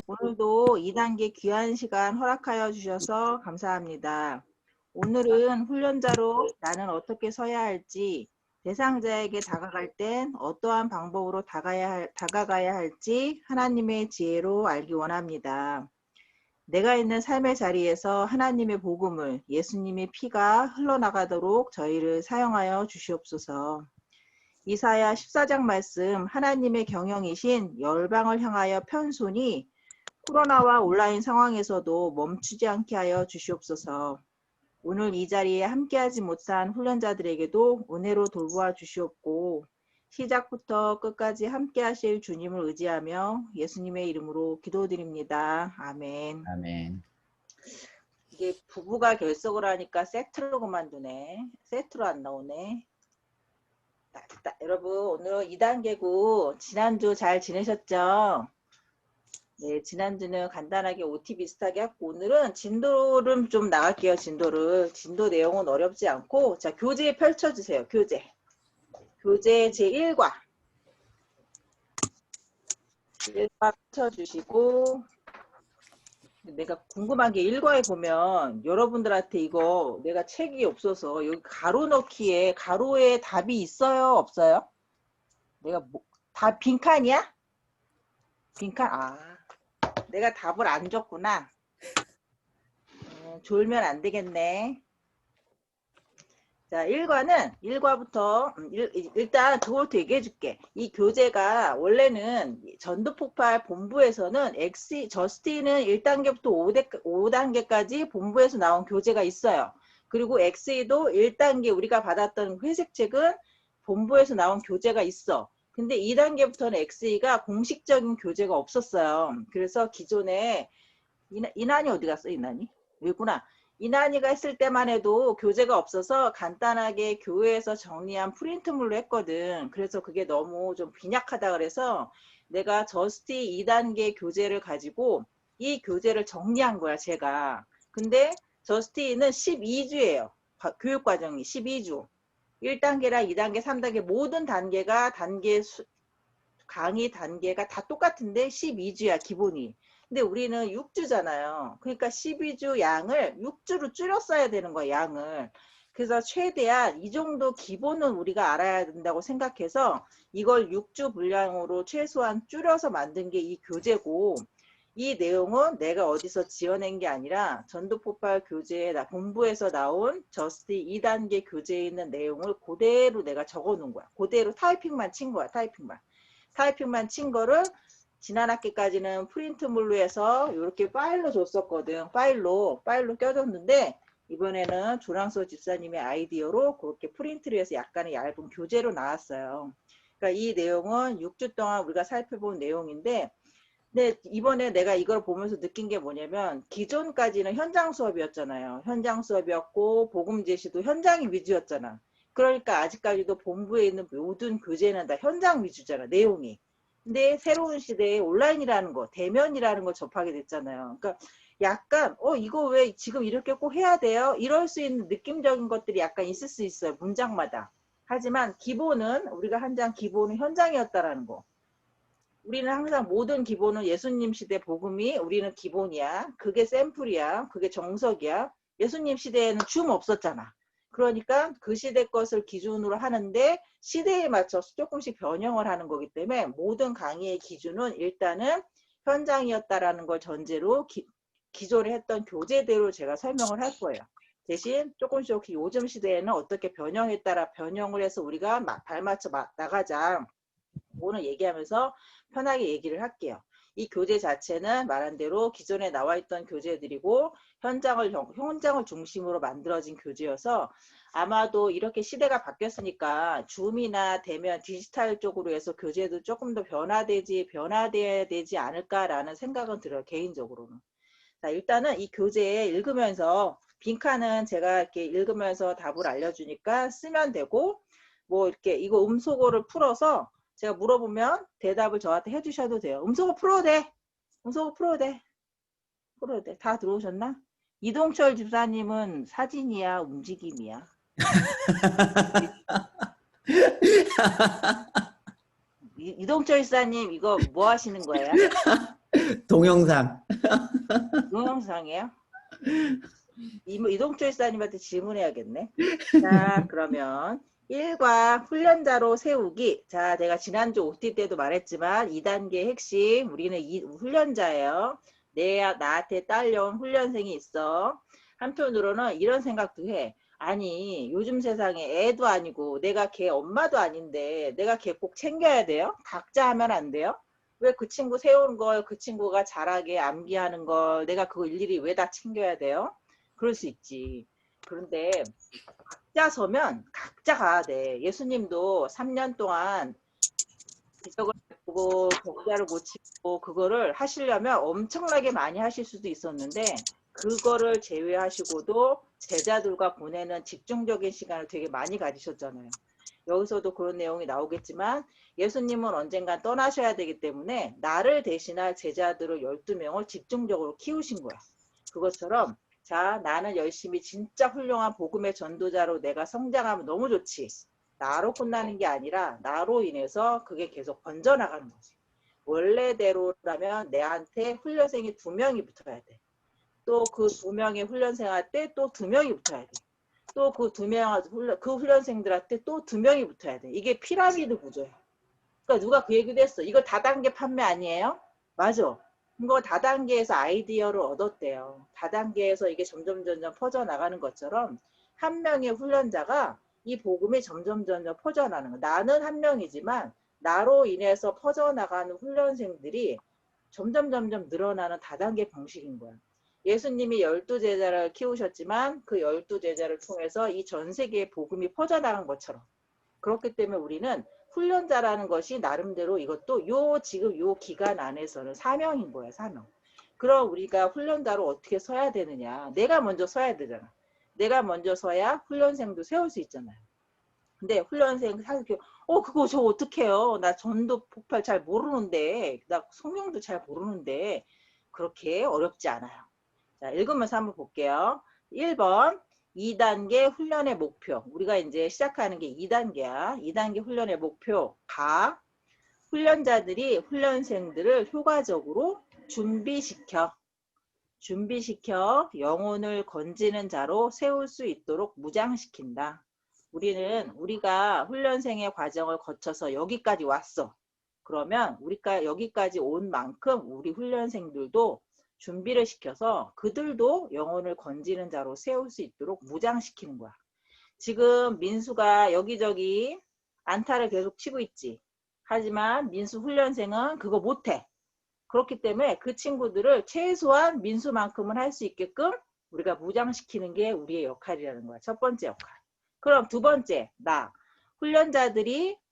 오늘도 2단계 귀한 시간 허락하여 주셔서 감사합니다. 오늘은 훈련자로 나는 어떻게 서야 할지, 대상자에게 다가갈 땐 어떠한 방법으로 다가가야 할지 하나님의 지혜로 알기 원합니다. 내가 있는 삶의 자리에서 하나님의 복음을, 예수님의 피가 흘러나가도록 저희를 사용하여 주시옵소서. 이사야 14장 말씀, 하나님의 경영이신 열방을 향하여 편손이 코로나와 온라인 상황에서도 멈추지 않게 하여 주시옵소서. 오늘 이 자리에 함께하지 못한 훈련자들에게도 은혜로 돌보아 주시옵고, 시작부터 끝까지 함께하실 주님을 의지하며 예수님의 이름으로 기도드립니다. 아멘. 아멘. 이게 부부가 결석을 하니까 세트로 그만두네. 세트로 안 나오네. 여러분, 오늘 2단계고 지난주 잘 지내셨죠? 네, 지난주는 간단하게 OT 비슷하게 했고, 오늘은 진도를 좀 나갈게요. 진도 내용은 어렵지 않고, 자, 교재 펼쳐주세요. 교재 제1과 1과 펼쳐주시고, 내가 궁금한 게 1과에 보면 여러분들한테 이거 내가 책이 없어서 여기 가로 넣기에 가로에 답이 있어요? 없어요? 내가 다 빈칸이야? 빈칸? 내가 답을 안 줬구나. 졸면 안 되겠네. 자, 1과부터 일단 그것부터 얘기해 줄게. 이 교재가 원래는 전도폭발 본부에서는 저스티는 1단계부터 5단계까지 본부에서 나온 교재가 있어요. 그리고 엑스이도 1단계 우리가 받았던 회색 책은 본부에서 나온 교재가 있어. 근데 2단계부터는 엑스이가 공식적인 교재가 없었어요. 그래서 기존에 이난이 어디 갔어? 이난이? 여기구나. 이난이가 했을 때만 해도 교재가 없어서 간단하게 교회에서 정리한 프린트물로 했거든. 그래서 그게 너무 좀 빈약하다 그래서 내가 저스티 2단계 교재를 가지고 이 교재를 정리한 거야, 제가. 근데 저스티는 12주예요. 교육과정이 12주. 1단계랑 2단계, 3단계 모든 단계가 강의 단계가 다 똑같은데 12주야, 기본이. 근데 우리는 6주잖아요. 그러니까 12주 양을 6주로 줄였어야 되는 거야, 양을. 그래서 최대한 이 정도 기본은 우리가 알아야 된다고 생각해서 이걸 6주 분량으로 최소한 줄여서 만든 게 이 교재고, 이 내용은 내가 어디서 지어낸 게 아니라 전도폭발 교재에 본부에서 나온 저스티 2단계 교재에 있는 내용을 그대로 내가 적어 놓은 거야. 그대로 타이핑만 친 거야, 타이핑만 친 거를 지난 학기까지는 프린트물로 해서 이렇게 파일로 줬었거든. 파일로 껴줬는데 이번에는 조랑서 집사님의 아이디어로 그렇게 프린트를 해서 약간의 얇은 교재로 나왔어요. 그러니까 이 내용은 6주 동안 우리가 살펴본 내용인데, 근데 이번에 내가 이걸 보면서 느낀 게 뭐냐면, 기존까지는 현장 수업이었잖아요. 현장 수업이었고 복음 제시도 현장이 위주였잖아. 그러니까 아직까지도 본부에 있는 모든 교재는 다 현장 위주잖아, 내용이. 근데 새로운 시대에 온라인이라는 거, 대면이라는 걸 접하게 됐잖아요. 그러니까 약간 이거 왜 지금 이렇게 꼭 해야 돼요? 이럴 수 있는 느낌적인 것들이 약간 있을 수 있어요, 문장마다. 하지만 기본은 우리가 한 장 기본은 현장이었다라는 거. 우리는 항상 모든 기본은 예수님 시대 복음이 우리는 기본이야. 그게 샘플이야. 그게 정석이야. 예수님 시대에는 줌 없었잖아. 그러니까 그 시대 것을 기준으로 하는데 시대에 맞춰서 조금씩 변형을 하는 거기 때문에 모든 강의의 기준은 일단은 현장이었다라는 걸 전제로 기존에 했던 교재대로 제가 설명을 할 거예요. 대신 조금씩 요즘 시대에는 어떻게 변형에 따라 변형을 해서 우리가 발맞춰 나가자. 오늘 얘기하면서 편하게 얘기를 할게요. 이 교재 자체는 말한 대로 기존에 나와 있던 교재들이고 현장을 중심으로 만들어진 교재여서 아마도 이렇게 시대가 바뀌었으니까 줌이나 대면 디지털 쪽으로 해서 교재도 조금 더 변화돼야 되지 않을까라는 생각은 들어요, 개인적으로는. 자, 일단은 이 교재 읽으면서 빈칸은 제가 이렇게 읽으면서 답을 알려주니까 쓰면 되고, 뭐 이렇게 이거 음소거를 풀어서 제가 물어보면 대답을 저한테 해주셔도 돼요. 음소거 풀어도 돼. 풀어도 돼. 다 들어오셨나? 이동철 집사님은 사진이야, 움직임이야? 이동철 집사님 이거 뭐 하시는 거예요? 동영상. 동영상이에요? 이동철 사님한테 질문해야겠네. 자, 그러면 1과 훈련자로 세우기. 자, 내가 지난주 OT 때도 말했지만 2단계 핵심, 우리는 훈련자예요. 나한테 딸려온 훈련생이 있어. 한편으로는 이런 생각도 해. 아니, 요즘 세상에 애도 아니고 내가 걔 엄마도 아닌데 내가 걔 꼭 챙겨야 돼요? 각자 하면 안 돼요? 왜 그 친구 세우는 걸, 그 친구가 잘하게 암기하는 걸 내가 그거 일일이 왜 다 챙겨야 돼요? 그럴 수 있지. 그런데 각자 서면 각자 가야 돼. 예수님도 3년 동안 기적을 보고 병자를 고치고 그거를 하시려면 엄청나게 많이 하실 수도 있었는데 그거를 제외하시고도 제자들과 보내는 집중적인 시간을 되게 많이 가지셨잖아요. 여기서도 그런 내용이 나오겠지만 예수님은 언젠간 떠나셔야 되기 때문에 나를 대신할 제자들을 12명을 집중적으로 키우신 거야. 그것처럼 자, 나는 열심히 진짜 훌륭한 복음의 전도자로 내가 성장하면 너무 좋지. 나로 끝나는 게 아니라 나로 인해서 그게 계속 번져나가는 거지. 원래대로라면 내한테 훈련생이 2명이 붙어야 돼. 또 그 2명의 훈련생한테 또 2명이 붙어야 돼. 또 그 2명, 그 훈련생들한테 또 2명이 붙어야 돼. 이게 피라미드 구조야. 그러니까 누가 그 얘기도 했어. 이거 다단계 판매 아니에요? 맞아. 이거 다단계에서 아이디어를 얻었대요. 다단계에서 이게 점점 퍼져나가는 것처럼 한 명의 훈련자가 이 복음이 점점 퍼져나가는 거야. 나는 한 명이지만 나로 인해서 퍼져나가는 훈련생들이 점점 늘어나는 다단계 방식인 거야. 예수님이 12제자를 키우셨지만 그 12제자를 통해서 이 전 세계의 복음이 퍼져나간 것처럼 그렇기 때문에 우리는 훈련자라는 것이 나름대로 이것도 지금 요 기간 안에서는 사명인 거야, 사명. 그럼 우리가 훈련자로 어떻게 서야 되느냐. 내가 먼저 서야 되잖아. 내가 먼저 서야 훈련생도 세울 수 있잖아요. 근데 훈련생 사실 그거 저 어떻게 해요? 나 전도 폭발 잘 모르는데, 나 성경도 잘 모르는데 그렇게 어렵지 않아요. 자, 읽으면서 한번 볼게요. 1번 2단계 훈련의 목표. 우리가 이제 시작하는 게 2단계야. 2단계 훈련의 목표. 훈련자들이 훈련생들을 효과적으로 준비시켜 영혼을 건지는 자로 세울 수 있도록 무장시킨다. 우리가 훈련생의 과정을 거쳐서 여기까지 왔어. 그러면 우리가 여기까지 온 만큼 우리 훈련생들도 준비를 시켜서 그들도 영혼을 건지는 자로 세울 수 있도록 무장시키는 거야. 지금 민수가 여기저기 안타를 계속 치고 있지. 하지만 민수 훈련생은 그거 못해. 그렇기 때문에 그 친구들을 최소한 민수만큼은 할 수 있게끔 우리가 무장시키는 게 우리의 역할이라는 거야. 첫 번째 역할. 그럼 두 번째,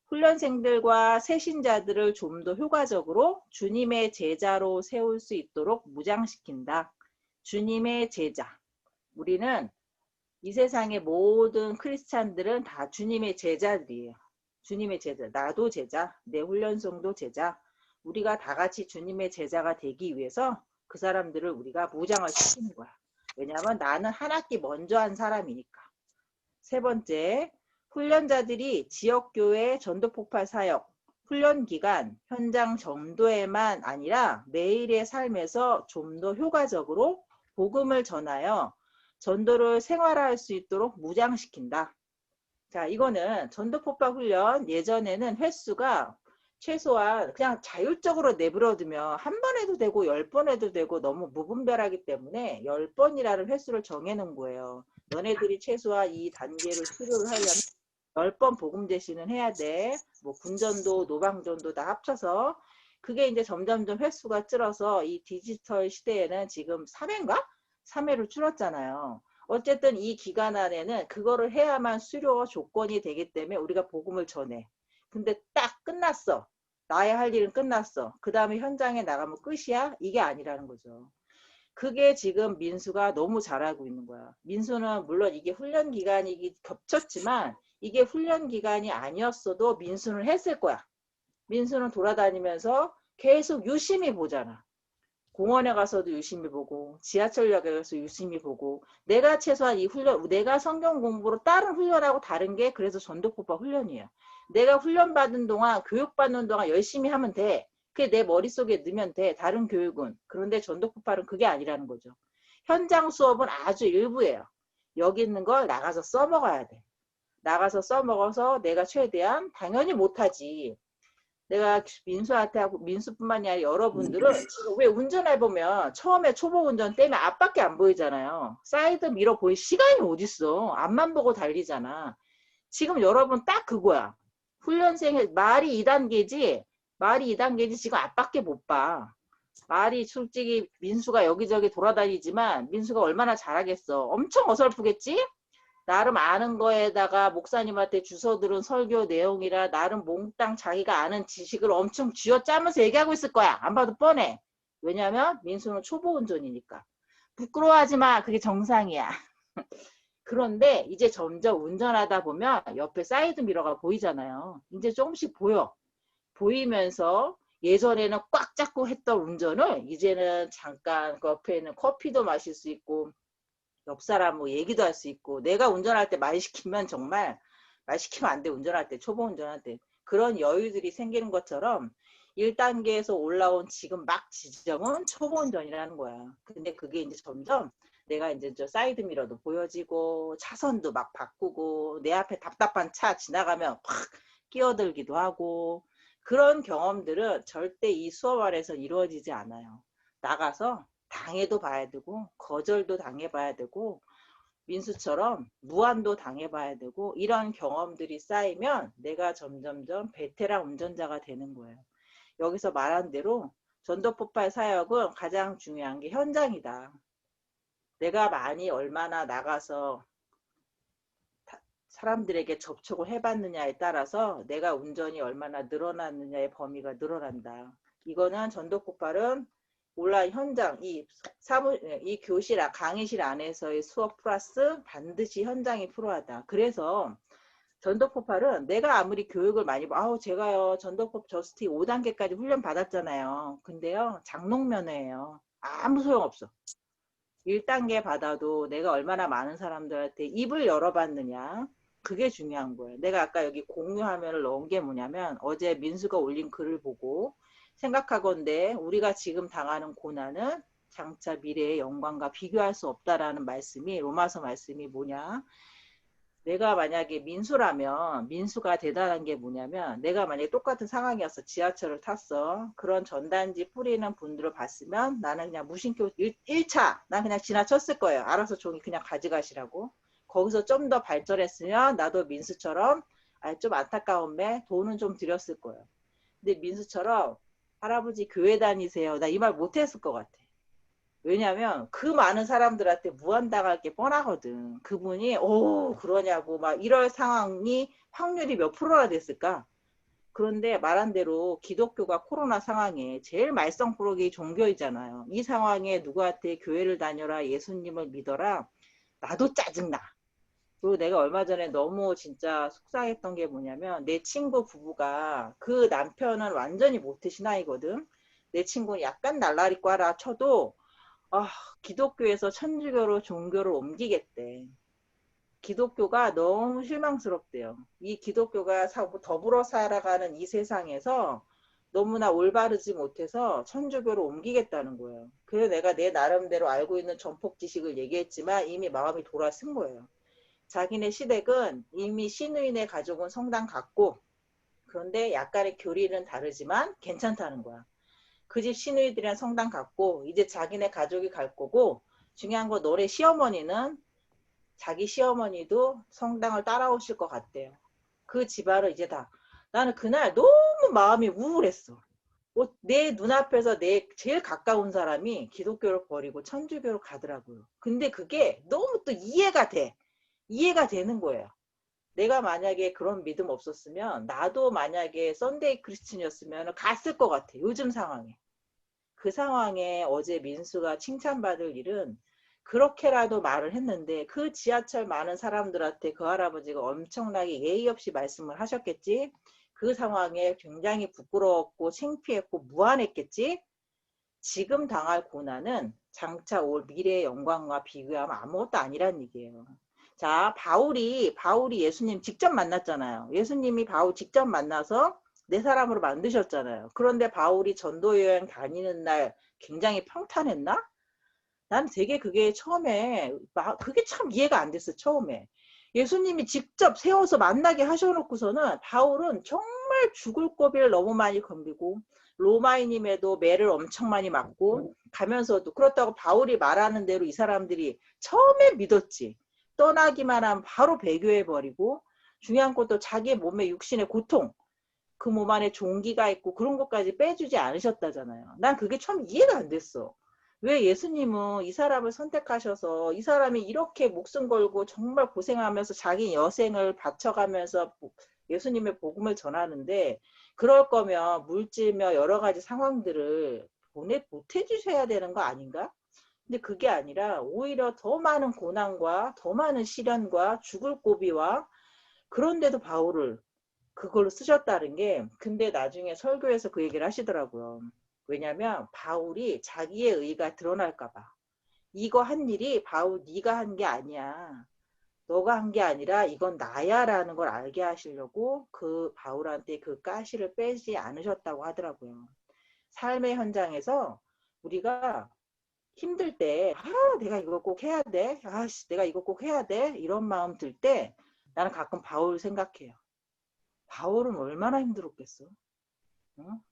훈련생들과 세신자들을 좀 더 효과적으로 주님의 제자로 세울 수 있도록 무장시킨다. 주님의 제자. 우리는 이 세상의 모든 크리스찬들은 다 주님의 제자들이에요. 주님의 제자. 나도 제자, 내 훈련생도 제자. 우리가 다 같이 주님의 제자가 되기 위해서 그 사람들을 우리가 무장을 시키는 거야. 왜냐하면 나는 한 학기 먼저 한 사람이니까. 세 번째, 훈련자들이 지역교회 전도폭발 사역, 훈련기간, 현장 전도에만 아니라 매일의 삶에서 좀 더 효과적으로 복음을 전하여 전도를 생활화할 수 있도록 무장시킨다. 자, 이거는 전도폭발 훈련 예전에는 횟수가 최소한 그냥 자율적으로 내버려두면 한 번 해도 되고 10번 해도 되고 너무 무분별하기 때문에 10번이라는 횟수를 정해놓은 거예요. 너네들이 최소한 이 단계를 수료를 하려면 10번 복음 제시는 해야 돼. 뭐 군전도 노방전도 다 합쳐서 그게 이제 점점 횟수가 줄어서 이 디지털 시대에는 지금 3회인가? 3회로 줄었잖아요. 어쨌든 이 기간 안에는 그거를 해야만 수료 조건이 되기 때문에 우리가 복음을 전해. 근데 딱 끝났어. 나의 할 일은 끝났어. 그 다음에 현장에 나가면 끝이야? 이게 아니라는 거죠. 그게 지금 민수가 너무 잘하고 있는 거야. 민수는 물론 이게 훈련 기간이 겹쳤지만 이게 훈련 기간이 아니었어도 민수는 했을 거야. 민수는 돌아다니면서 계속 유심히 보잖아. 공원에 가서도 유심히 보고 지하철역에 가서 유심히 보고 내가 최소한 이 훈련 내가 성경 공부로 다른 훈련하고 다른 게 그래서 전도폭발 훈련이에요. 내가 훈련받은 동안 교육받는 동안 열심히 하면 돼. 그게 내 머릿속에 넣으면 돼. 다른 교육은. 그런데 전도폭발은 그게 아니라는 거죠. 현장 수업은 아주 일부예요. 여기 있는 걸 나가서 써먹어야 돼. 나가서 써먹어서 내가 최대한 당연히 못하지. 내가 민수한테 하고 민수뿐만이 아니라 여러분들은 지금 왜 운전해보면 처음에 초보 운전 때문에 앞밖에 안 보이잖아요. 사이드 미러 보일 시간이 어딨어. 앞만 보고 달리잖아. 지금 여러분 딱 그거야. 훈련생의 말이 2단계지 말이 2단계지 지금 앞밖에 못 봐. 말이 솔직히 민수가 여기저기 돌아다니지만 민수가 얼마나 잘하겠어. 엄청 어설프겠지? 나름 아는 거에다가 목사님한테 주워 들은 설교 내용이라 나름 몽땅 자기가 아는 지식을 엄청 쥐어짜면서 얘기하고 있을 거야. 안 봐도 뻔해. 왜냐면 민수는 초보 운전이니까. 부끄러워하지 마. 그게 정상이야. 그런데 이제 점점 운전하다 보면 옆에 사이드 미러가 보이잖아요. 이제 조금씩 보여. 보이면서 예전에는 꽉 잡고 했던 운전을 이제는 잠깐 그 옆에 있는 커피도 마실 수 있고 옆 사람 뭐 얘기도 할 수 있고 내가 운전할 때 말 시키면 정말 말 시키면 안 돼. 운전할 때 초보 운전할 때 그런 여유들이 생기는 것처럼 1단계에서 올라온 지금 막 지점은 초보 운전이라는 거야. 근데 그게 이제 점점 내가 이제 저 사이드 미러도 보여지고 차선도 막 바꾸고 내 앞에 답답한 차 지나가면 확 끼어들기도 하고 그런 경험들은 절대 이 수업 안에서 이루어지지 않아요. 나가서 당해도 봐야 되고 거절도 당해봐야 되고 민수처럼 무한도 당해봐야 되고 이런 경험들이 쌓이면 내가 점점점 베테랑 운전자가 되는 거예요. 여기서 말한 대로 전도폭발 사역은 가장 중요한 게 현장이다. 내가 많이 얼마나 나가서 사람들에게 접촉을 해봤느냐에 따라서 내가 운전이 얼마나 늘어났느냐의 범위가 늘어난다. 이거는 전도폭발은 온라인 현장, 이 교실, 강의실 안에서의 수업 플러스 반드시 현장이 필요하다. 그래서 전도폭발은 내가 아무리 교육을 많이 제가요 전도폭 저스티 5단계까지 훈련 받았잖아요. 근데요 장롱면허예요. 아무 소용없어. 1단계 받아도 내가 얼마나 많은 사람들한테 입을 열어봤느냐 그게 중요한 거예요. 내가 아까 여기 공유 화면을 넣은 게 뭐냐면 어제 민수가 올린 글을 보고 생각하건대 우리가 지금 당하는 고난은 장차 미래의 영광과 비교할 수 없다라는 말씀이 로마서 말씀이 뭐냐. 내가 만약에 민수라면 민수가 대단한 게 뭐냐면 내가 만약에 똑같은 상황이었어. 지하철을 탔어. 그런 전단지 뿌리는 분들을 봤으면 나는 그냥 무심코 1차 난 그냥 지나쳤을 거예요. 알아서 종이 그냥 가져가시라고. 거기서 좀 더 발전했으면 나도 민수처럼 좀 안타까운데 돈은 좀 드렸을 거예요. 근데 민수처럼 할아버지 교회 다니세요. 나 이 말 못했을 것 같아. 왜냐면 그 많은 사람들한테 무한당할 게 뻔하거든. 그분이 그러냐고 막 이럴 상황이 확률이 몇 프로나 됐을까? 그런데 말한 대로 기독교가 코로나 상황에 제일 말썽꾸러기 종교이잖아요. 이 상황에 누구한테 교회를 다녀라 예수님을 믿어라 나도 짜증나. 그리고 내가 얼마 전에 너무 진짜 속상했던 게 뭐냐면 내 친구 부부가 그 남편은 완전히 모태신앙이거든. 내 친구는 약간 날라리과라 쳐도 기독교에서 천주교로 종교를 옮기겠대. 기독교가 너무 실망스럽대요. 이 기독교가 더불어 살아가는 이 세상에서 너무나 올바르지 못해서 천주교로 옮기겠다는 거예요. 그래서 내가 내 나름대로 알고 있는 전폭 지식을 얘기했지만 이미 마음이 돌아선 거예요. 자기네 시댁은 이미 신의인의 가족은 성당 갔고 그런데 약간의 교리는 다르지만 괜찮다는 거야. 그 집 시누이들이랑 성당 갔고 이제 자기네 가족이 갈 거고 중요한 건 너네 시어머니는 자기 시어머니도 성당을 따라오실 것 같대요. 그 집안은 이제 다 나는 그날 너무 마음이 우울했어. 내 눈앞에서 내 제일 가까운 사람이 기독교를 버리고 천주교로 가더라고요. 근데 그게 너무 또 이해가 돼. 이해가 되는 거예요. 내가 만약에 그런 믿음 없었으면 나도 만약에 썬데이 크리스천이었으면 갔을 것 같아. 요즘 상황에. 그 상황에 어제 민수가 칭찬받을 일은 그렇게라도 말을 했는데 그 지하철 많은 사람들한테 그 할아버지가 엄청나게 예의 없이 말씀을 하셨겠지. 그 상황에 굉장히 부끄러웠고 창피했고 무안했겠지. 지금 당할 고난은 장차 올 미래의 영광과 비교하면 아무것도 아니란 얘기예요. 자, 바울이 예수님 직접 만났잖아요. 예수님이 바울 직접 만나서 내 사람으로 만드셨잖아요. 그런데 바울이 전도 여행 다니는 날 굉장히 평탄했나? 난 되게 그게 처음에 그게 참 이해가 안 됐어. 처음에 예수님이 직접 세워서 만나게 하셔놓고서는 바울은 정말 죽을 고비를 너무 많이 건비고 로마인임에도 매를 엄청 많이 맞고 가면서도 그렇다고 바울이 말하는 대로 이 사람들이 처음에 믿었지. 떠나기만 하면 바로 배교해버리고 중요한 것도 자기 몸의 육신의 고통 그 몸 안에 종기가 있고 그런 것까지 빼주지 않으셨다잖아요. 난 그게 참 이해가 안 됐어. 왜 예수님은 이 사람을 선택하셔서 이 사람이 이렇게 목숨 걸고 정말 고생하면서 자기 여생을 바쳐가면서 예수님의 복음을 전하는데 그럴 거면 물질며 여러 가지 상황들을 보태주셔야 되는 거 아닌가? 근데 그게 아니라 오히려 더 많은 고난과 더 많은 시련과 죽을 고비와 그런데도 바울을 그걸로 쓰셨다는 게 근데 나중에 설교에서 그 얘기를 하시더라고요. 왜냐면 바울이 자기의 의가 드러날까 봐. 이거 한 일이 바울 네가 한 게 아니야. 너가 한 게 아니라 이건 나야 라는 걸 알게 하시려고 그 바울한테 그 가시를 빼지 않으셨다고 하더라고요. 삶의 현장에서 우리가 힘들 때 내가 이거 꼭 해야 돼. 내가 이거 꼭 해야 돼. 이런 마음 들 때 나는 가끔 바울 생각해요. 바울은 얼마나 힘들었겠어.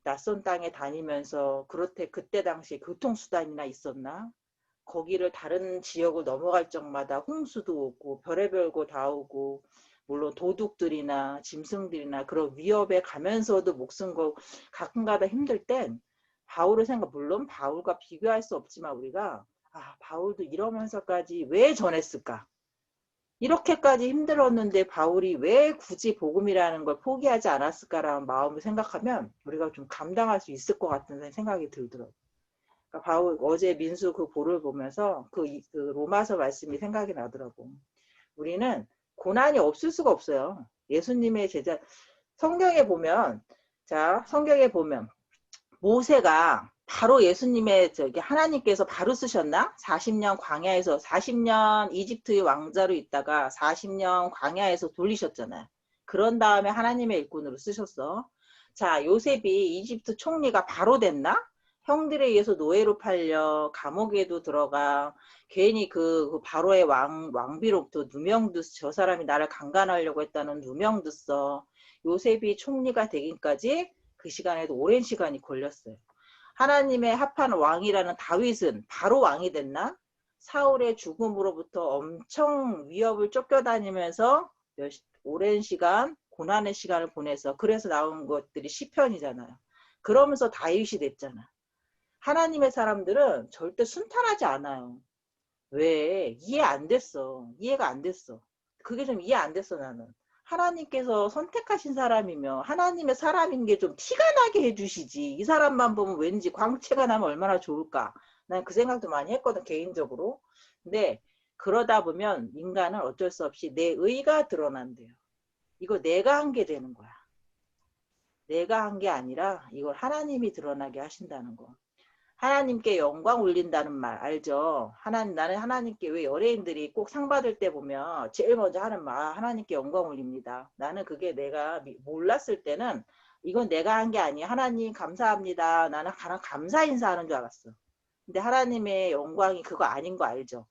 낯선 땅에 다니면서 그때 당시에 교통수단이나 있었나? 거기를 다른 지역을 넘어갈 적마다 홍수도 오고 별의별 거 다 오고 물론 도둑들이나 짐승들이나 그런 위협에 가면서도 목숨 걸고 가끔가다 힘들 땐 바울을 물론 바울과 비교할 수 없지만 우리가 바울도 이러면서까지 왜 전했을까? 이렇게까지 힘들었는데 바울이 왜 굳이 복음이라는 걸 포기하지 않았을까라는 마음을 생각하면 우리가 좀 감당할 수 있을 것 같은 생각이 들더라고요. 그러니까 바울 어제 민수 그 보를 보면서 그 로마서 말씀이 생각이 나더라고. 우리는 고난이 없을 수가 없어요. 예수님의 제자 성경에 보면 모세가 바로 예수님의 하나님께서 바로 쓰셨나? 40년 광야에서 40년 이집트의 왕자로 있다가 40년 광야에서 돌리셨잖아요. 그런 다음에 하나님의 일꾼으로 쓰셨어. 자, 요셉이 이집트 총리가 바로 됐나? 형들에 의해서 노예로 팔려 감옥에도 들어가 괜히 그 바로의 왕비로부터 누명도 저 사람이 나를 강간하려고 했다는 누명도 써. 요셉이 총리가 되기까지 그 시간에도 오랜 시간이 걸렸어요. 하나님의 합한 왕이라는 다윗은 바로 왕이 됐나? 사울의 죽음으로부터 엄청 위협을 쫓겨다니면서 오랜 시간 고난의 시간을 보내서 그래서 나온 것들이 시편이잖아요. 그러면서 다윗이 됐잖아. 하나님의 사람들은 절대 순탄하지 않아요. 왜? 이해 안 됐어. 이해가 안 됐어. 그게 좀 이해 안 됐어 나는. 하나님께서 선택하신 사람이며 하나님의 사람인 게 좀 티가 나게 해주시지. 이 사람만 보면 왠지 광채가 나면 얼마나 좋을까. 난 그 생각도 많이 했거든 개인적으로. 근데 그러다 보면 인간은 어쩔 수 없이 내 의가 드러난대요. 이거 내가 한 게 되는 거야. 내가 한 게 아니라 이걸 하나님이 드러나게 하신다는 거. 하나님께 영광 올린다는 말 알죠? 나는 하나님께 왜 연예인들이 꼭 상 받을 때 보면 제일 먼저 하는 말 하나님께 영광 올립니다. 나는 그게 내가 몰랐을 때는 이건 내가 한 게 아니야. 하나님 감사합니다. 나는 감사 인사하는 줄 알았어. 근데 하나님의 영광이 그거 아닌 거 알죠?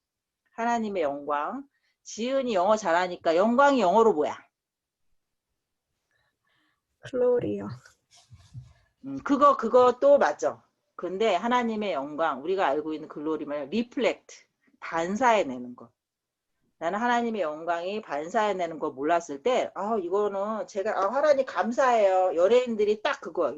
하나님의 영광. 지은이 영어 잘하니까 영광이 영어로 뭐야? 글로리요. 그것도 맞죠. 근데 하나님의 영광, 우리가 알고 있는 글로리 말이야. 리플렉트, 반사해내는 거. 나는 하나님의 영광이 반사해내는 거 몰랐을 때, 이거는 제가, 하나님 감사해요. 연예인들이 딱 그거,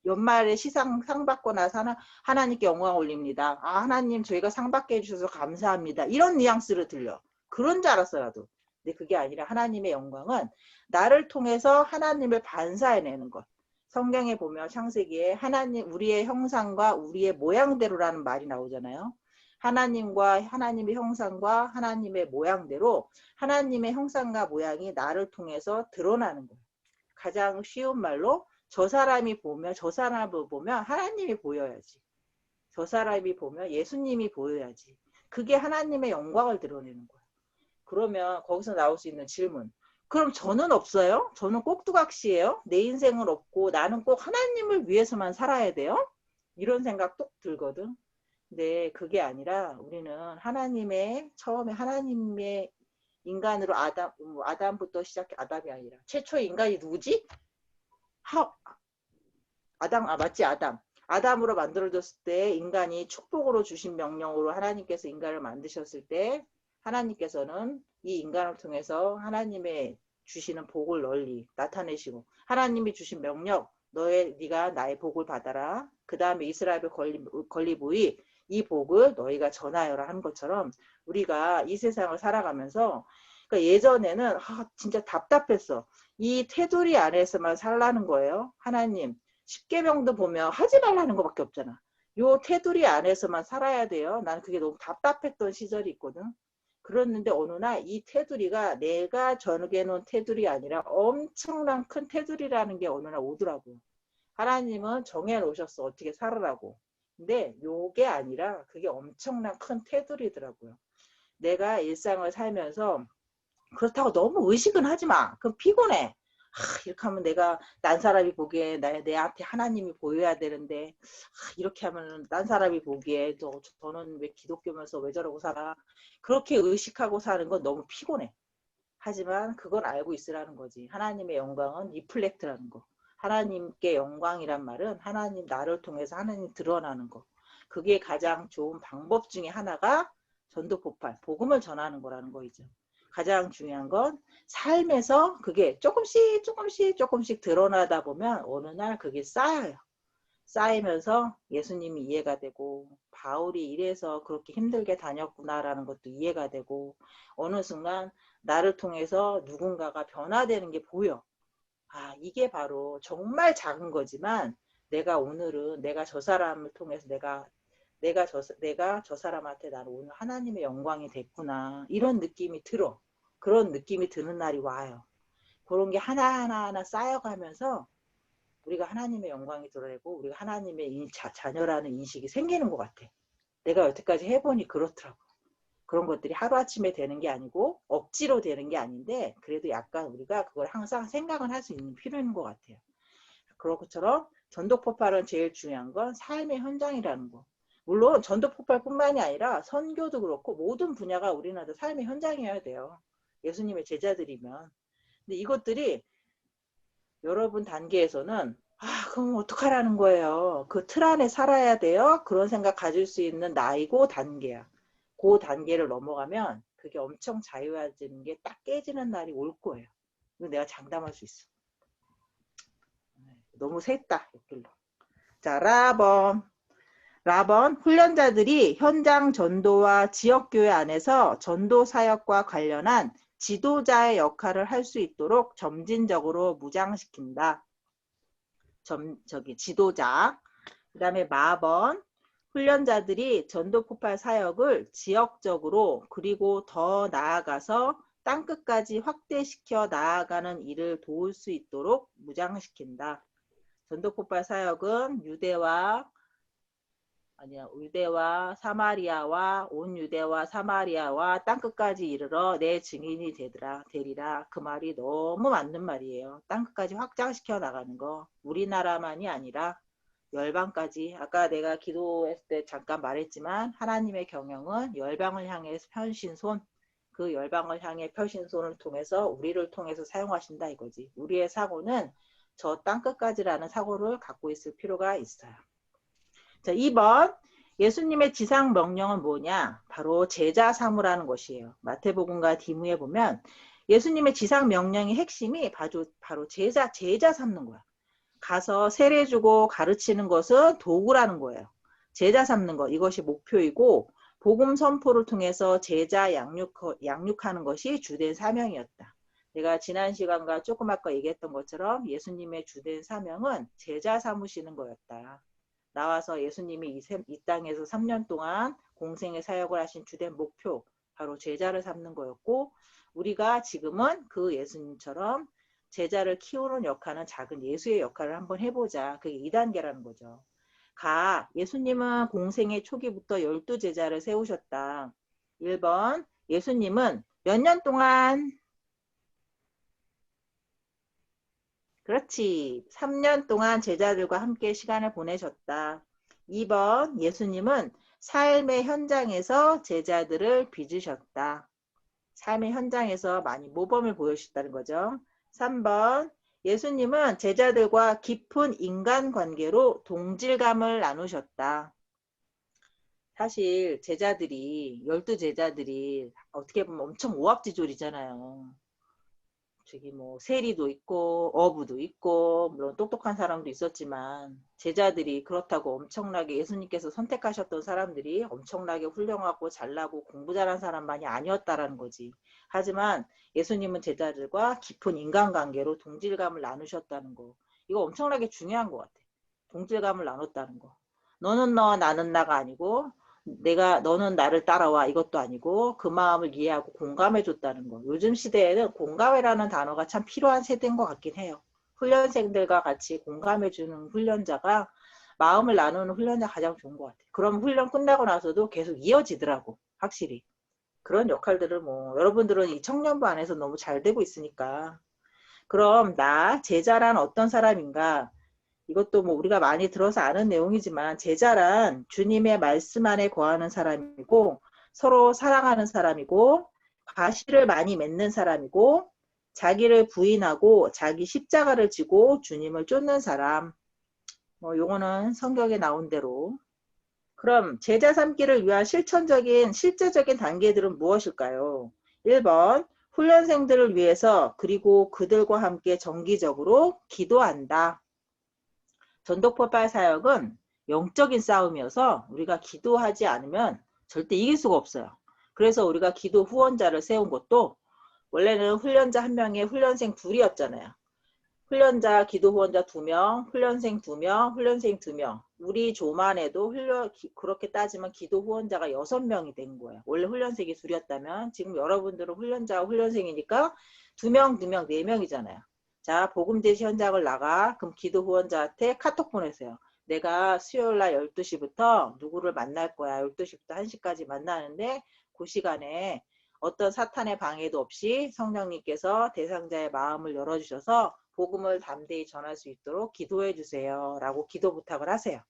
연말에 상 받고 나서 하나님께 영광 올립니다. 하나님 저희가 상 받게 해주셔서 감사합니다. 이런 뉘앙스를 들려. 그런 줄 알았어, 나도. 근데 그게 아니라 하나님의 영광은 나를 통해서 하나님을 반사해내는 것. 성경에 보면 창세기에 하나님 우리의 형상과 우리의 모양대로라는 말이 나오잖아요. 하나님의 형상과 하나님의 모양대로 하나님의 형상과 모양이 나를 통해서 드러나는 거예요. 가장 쉬운 말로 저 사람을 보면 하나님이 보여야지. 저 사람이 보면 예수님이 보여야지. 그게 하나님의 영광을 드러내는 거예요. 그러면 거기서 나올 수 있는 질문. 그럼 저는 없어요? 저는 꼭두각시예요? 내 인생은 없고 나는 꼭 하나님을 위해서만 살아야 돼요? 이런 생각 뚝 들거든. 근데 그게 아니라 우리는 하나님의 처음에 하나님의 인간으로 아담부터 시작해 아담이 아니라 최초의 인간이 누구지? 아담, 맞지, 아담. 아담으로 만들어졌을 때 인간이 축복으로 주신 명령으로 하나님께서 인간을 만드셨을 때 하나님께서는 이 인간을 통해서 하나님의 주시는 복을 널리 나타내시고 하나님이 주신 명령 네가 나의 복을 받아라. 그 다음에 이스라엘 건립의 이 복을 너희가 전하여라 하는 것처럼 우리가 이 세상을 살아가면서 그러니까 예전에는 진짜 답답했어. 이 테두리 안에서만 살라는 거예요. 하나님 십계명도 보면 하지 말라는 것밖에 없잖아. 요 테두리 안에서만 살아야 돼요. 나는 그게 너무 답답했던 시절이 있거든. 그랬는데 어느 날 이 테두리가 내가 정해놓은 테두리 아니라 엄청난 큰 테두리라는 게 어느 날 오더라고요. 하나님은 정해놓으셨어. 어떻게 살으라고. 근데 요게 아니라 그게 엄청난 큰 테두리더라고요. 내가 일상을 살면서 그렇다고 너무 의식은 하지 마. 그럼 피곤해. 이렇게 하면 내가 딴 사람이 보기에 내한테 하나님이 보여야 되는데 이렇게 하면 딴 사람이 보기에 저는 왜 기독교면서 왜 저러고 살아. 그렇게 의식하고 사는 건 너무 피곤해. 하지만 그건 알고 있으라는 거지. 하나님의 영광은 리플렉트라는 거. 하나님께 영광이란 말은 하나님 나를 통해서 하나님 드러나는 거. 그게 가장 좋은 방법 중에 하나가 전도폭발, 복음을 전하는 거라는 거이죠. 가장 중요한 건 삶에서 그게 조금씩 드러나다 보면 어느 날 그게 쌓여요. 쌓이면서 예수님이 이해가 되고 바울이 이래서 그렇게 힘들게 다녔구나라는 것도 이해가 되고 어느 순간 나를 통해서 누군가가 변화되는 게 보여. 이게 바로 정말 작은 거지만 내가 오늘은 내가 저 사람을 통해서 내가 저 사람한테 나는 오늘 하나님의 영광이 됐구나. 이런 느낌이 들어. 그런 느낌이 드는 날이 와요. 그런 게 하나하나 쌓여가면서 우리가 하나님의 영광이 드러내고 우리가 하나님의 자녀라는 인식이 생기는 것 같아. 내가 여태까지 해보니 그렇더라고. 그런 것들이 하루아침에 되는 게 아니고 억지로 되는 게 아닌데 그래도 약간 우리가 그걸 항상 생각을 할 수 있는 필요 있는 것 같아요. 그런 것처럼 전도폭발은 제일 중요한 건 삶의 현장이라는 거. 물론 전도폭발뿐만이 아니라 선교도 그렇고 모든 분야가 우리는 다 삶의 현장이어야 돼요. 예수님의 제자들이면. 근데 이것들이 여러분 단계에서는 그럼 어떡하라는 거예요. 그 틀 안에 살아야 돼요. 그런 생각 가질 수 있는 나이고 단계야. 그 단계를 넘어가면 그게 엄청 자유해지는 게 딱 깨지는 날이 올 거예요. 이거 내가 장담할 수 있어. 너무 샜다. 옆길로. 자, 라번 훈련자들이 현장 전도와 지역교회 안에서 전도 사역과 관련한 지도자의 역할을 할 수 있도록 점진적으로 무장시킨다. 지도자. 그 다음에 마번 훈련자들이 전도폭발 사역을 지역적으로 그리고 더 나아가서 땅끝까지 확대시켜 나아가는 일을 도울 수 있도록 무장시킨다. 전도폭발 사역은 유대와 사마리아와 온 유대와 사마리아와 땅끝까지 이르러 내 증인이 되리라. 그 말이 너무 맞는 말이에요. 땅끝까지 확장시켜 나가는 거. 우리나라만이 아니라 열방까지. 아까 내가 기도했을 때 잠깐 말했지만 하나님의 경영은 열방을 향해 펴신 손. 그 열방을 향해 펴신 손을 통해서 우리를 통해서 사용하신다 이거지. 우리의 사고는 저 땅끝까지라는 사고를 갖고 있을 필요가 있어요. 자, 2번 예수님의 지상 명령은 뭐냐? 바로 제자 삼으라는 것이에요. 마태복음과 디모에 보면 예수님의 지상 명령의 핵심이 바로 제자 삼는 거야. 가서 세례 주고 가르치는 것은 도구라는 거예요. 제자 삼는 것 이것이 목표이고 복음 선포를 통해서 제자 양육하는 것이 주된 사명이었다. 내가 지난 시간과 조금 아까 얘기했던 것처럼 예수님의 주된 사명은 제자 삼으시는 거였다. 나와서 예수님이 이 땅에서 3년 동안 공생의 사역을 하신 주된 목표 바로 제자를 삼는 거였고 우리가 지금은 그 예수님처럼 제자를 키우는 역할은 작은 예수의 역할을 한번 해보자. 그게 2단계라는 거죠. 예수님은 공생의 초기부터 12제자를 세우셨다. 1번 예수님은 몇 년 동안 그렇지. 3년 동안 제자들과 함께 시간을 보내셨다. 2번, 예수님은 삶의 현장에서 제자들을 빚으셨다. 삶의 현장에서 많이 모범을 보여주셨다는 거죠. 3번, 예수님은 제자들과 깊은 인간관계로 동질감을 나누셨다. 사실 제자들이, 12제자들이 어떻게 보면 엄청 오합지졸이잖아요. 저기 뭐 세리도 있고 어부도 있고 물론 똑똑한 사람도 있었지만 제자들이 그렇다고 엄청나게 예수님께서 선택하셨던 사람들이 엄청나게 훌륭하고 잘나고 공부 잘한 사람만이 아니었다라는 거지. 하지만 예수님은 제자들과 깊은 인간관계로 동질감을 나누셨다는 거. 이거 엄청나게 중요한 것 같아. 동질감을 나눴다는 거. 너는 너 나는 나가 아니고 내가 너는 나를 따라와 이것도 아니고 그 마음을 이해하고 공감해 줬다는 거. 요즘 시대에는 공감이라는 단어가 참 필요한 세대인 것 같긴 해요. 훈련생들과 같이 공감해 주는 훈련자가 마음을 나누는 훈련자가 가장 좋은 것 같아요. 그럼 훈련 끝나고 나서도 계속 이어지더라고. 확실히. 그런 역할들을 뭐 여러분들은 이 청년부 안에서 너무 잘 되고 있으니까. 그럼 나 제자란 어떤 사람인가? 이것도 뭐 우리가 많이 들어서 아는 내용이지만 제자란 주님의 말씀 안에 거하는 사람이고 서로 사랑하는 사람이고 과실을 많이 맺는 사람이고 자기를 부인하고 자기 십자가를 지고 주님을 쫓는 사람. 뭐 요거는 성경에 나온 대로. 그럼 제자 삼기를 위한 실제적인 단계들은 무엇일까요? 1번 훈련생들을 위해서 그리고 그들과 함께 정기적으로 기도한다. 전도폭발 사역은 영적인 싸움이어서 우리가 기도하지 않으면 절대 이길 수가 없어요. 그래서 우리가 기도 후원자를 세운 것도 원래는 훈련자 1명에 훈련생 2이었잖아요. 훈련자, 기도 후원자 2명, 훈련생 2명, 훈련생 2명. 우리 조만 해도 그렇게 따지면 기도 후원자가 6명이 된 거예요. 원래 훈련생이 2이었다면 지금 여러분들은 훈련자와 훈련생이니까 2명, 2명, 4명이잖아요. 자, 복음제시 현장을 나가. 그럼 기도 후원자한테 카톡 보내세요. 내가 수요일날 12시부터 누구를 만날 거야. 12시부터 1시까지 만나는데 그 시간에 어떤 사탄의 방해도 없이 성령님께서 대상자의 마음을 열어주셔서 복음을 담대히 전할 수 있도록 기도해 주세요. 라고 기도 부탁을 하세요.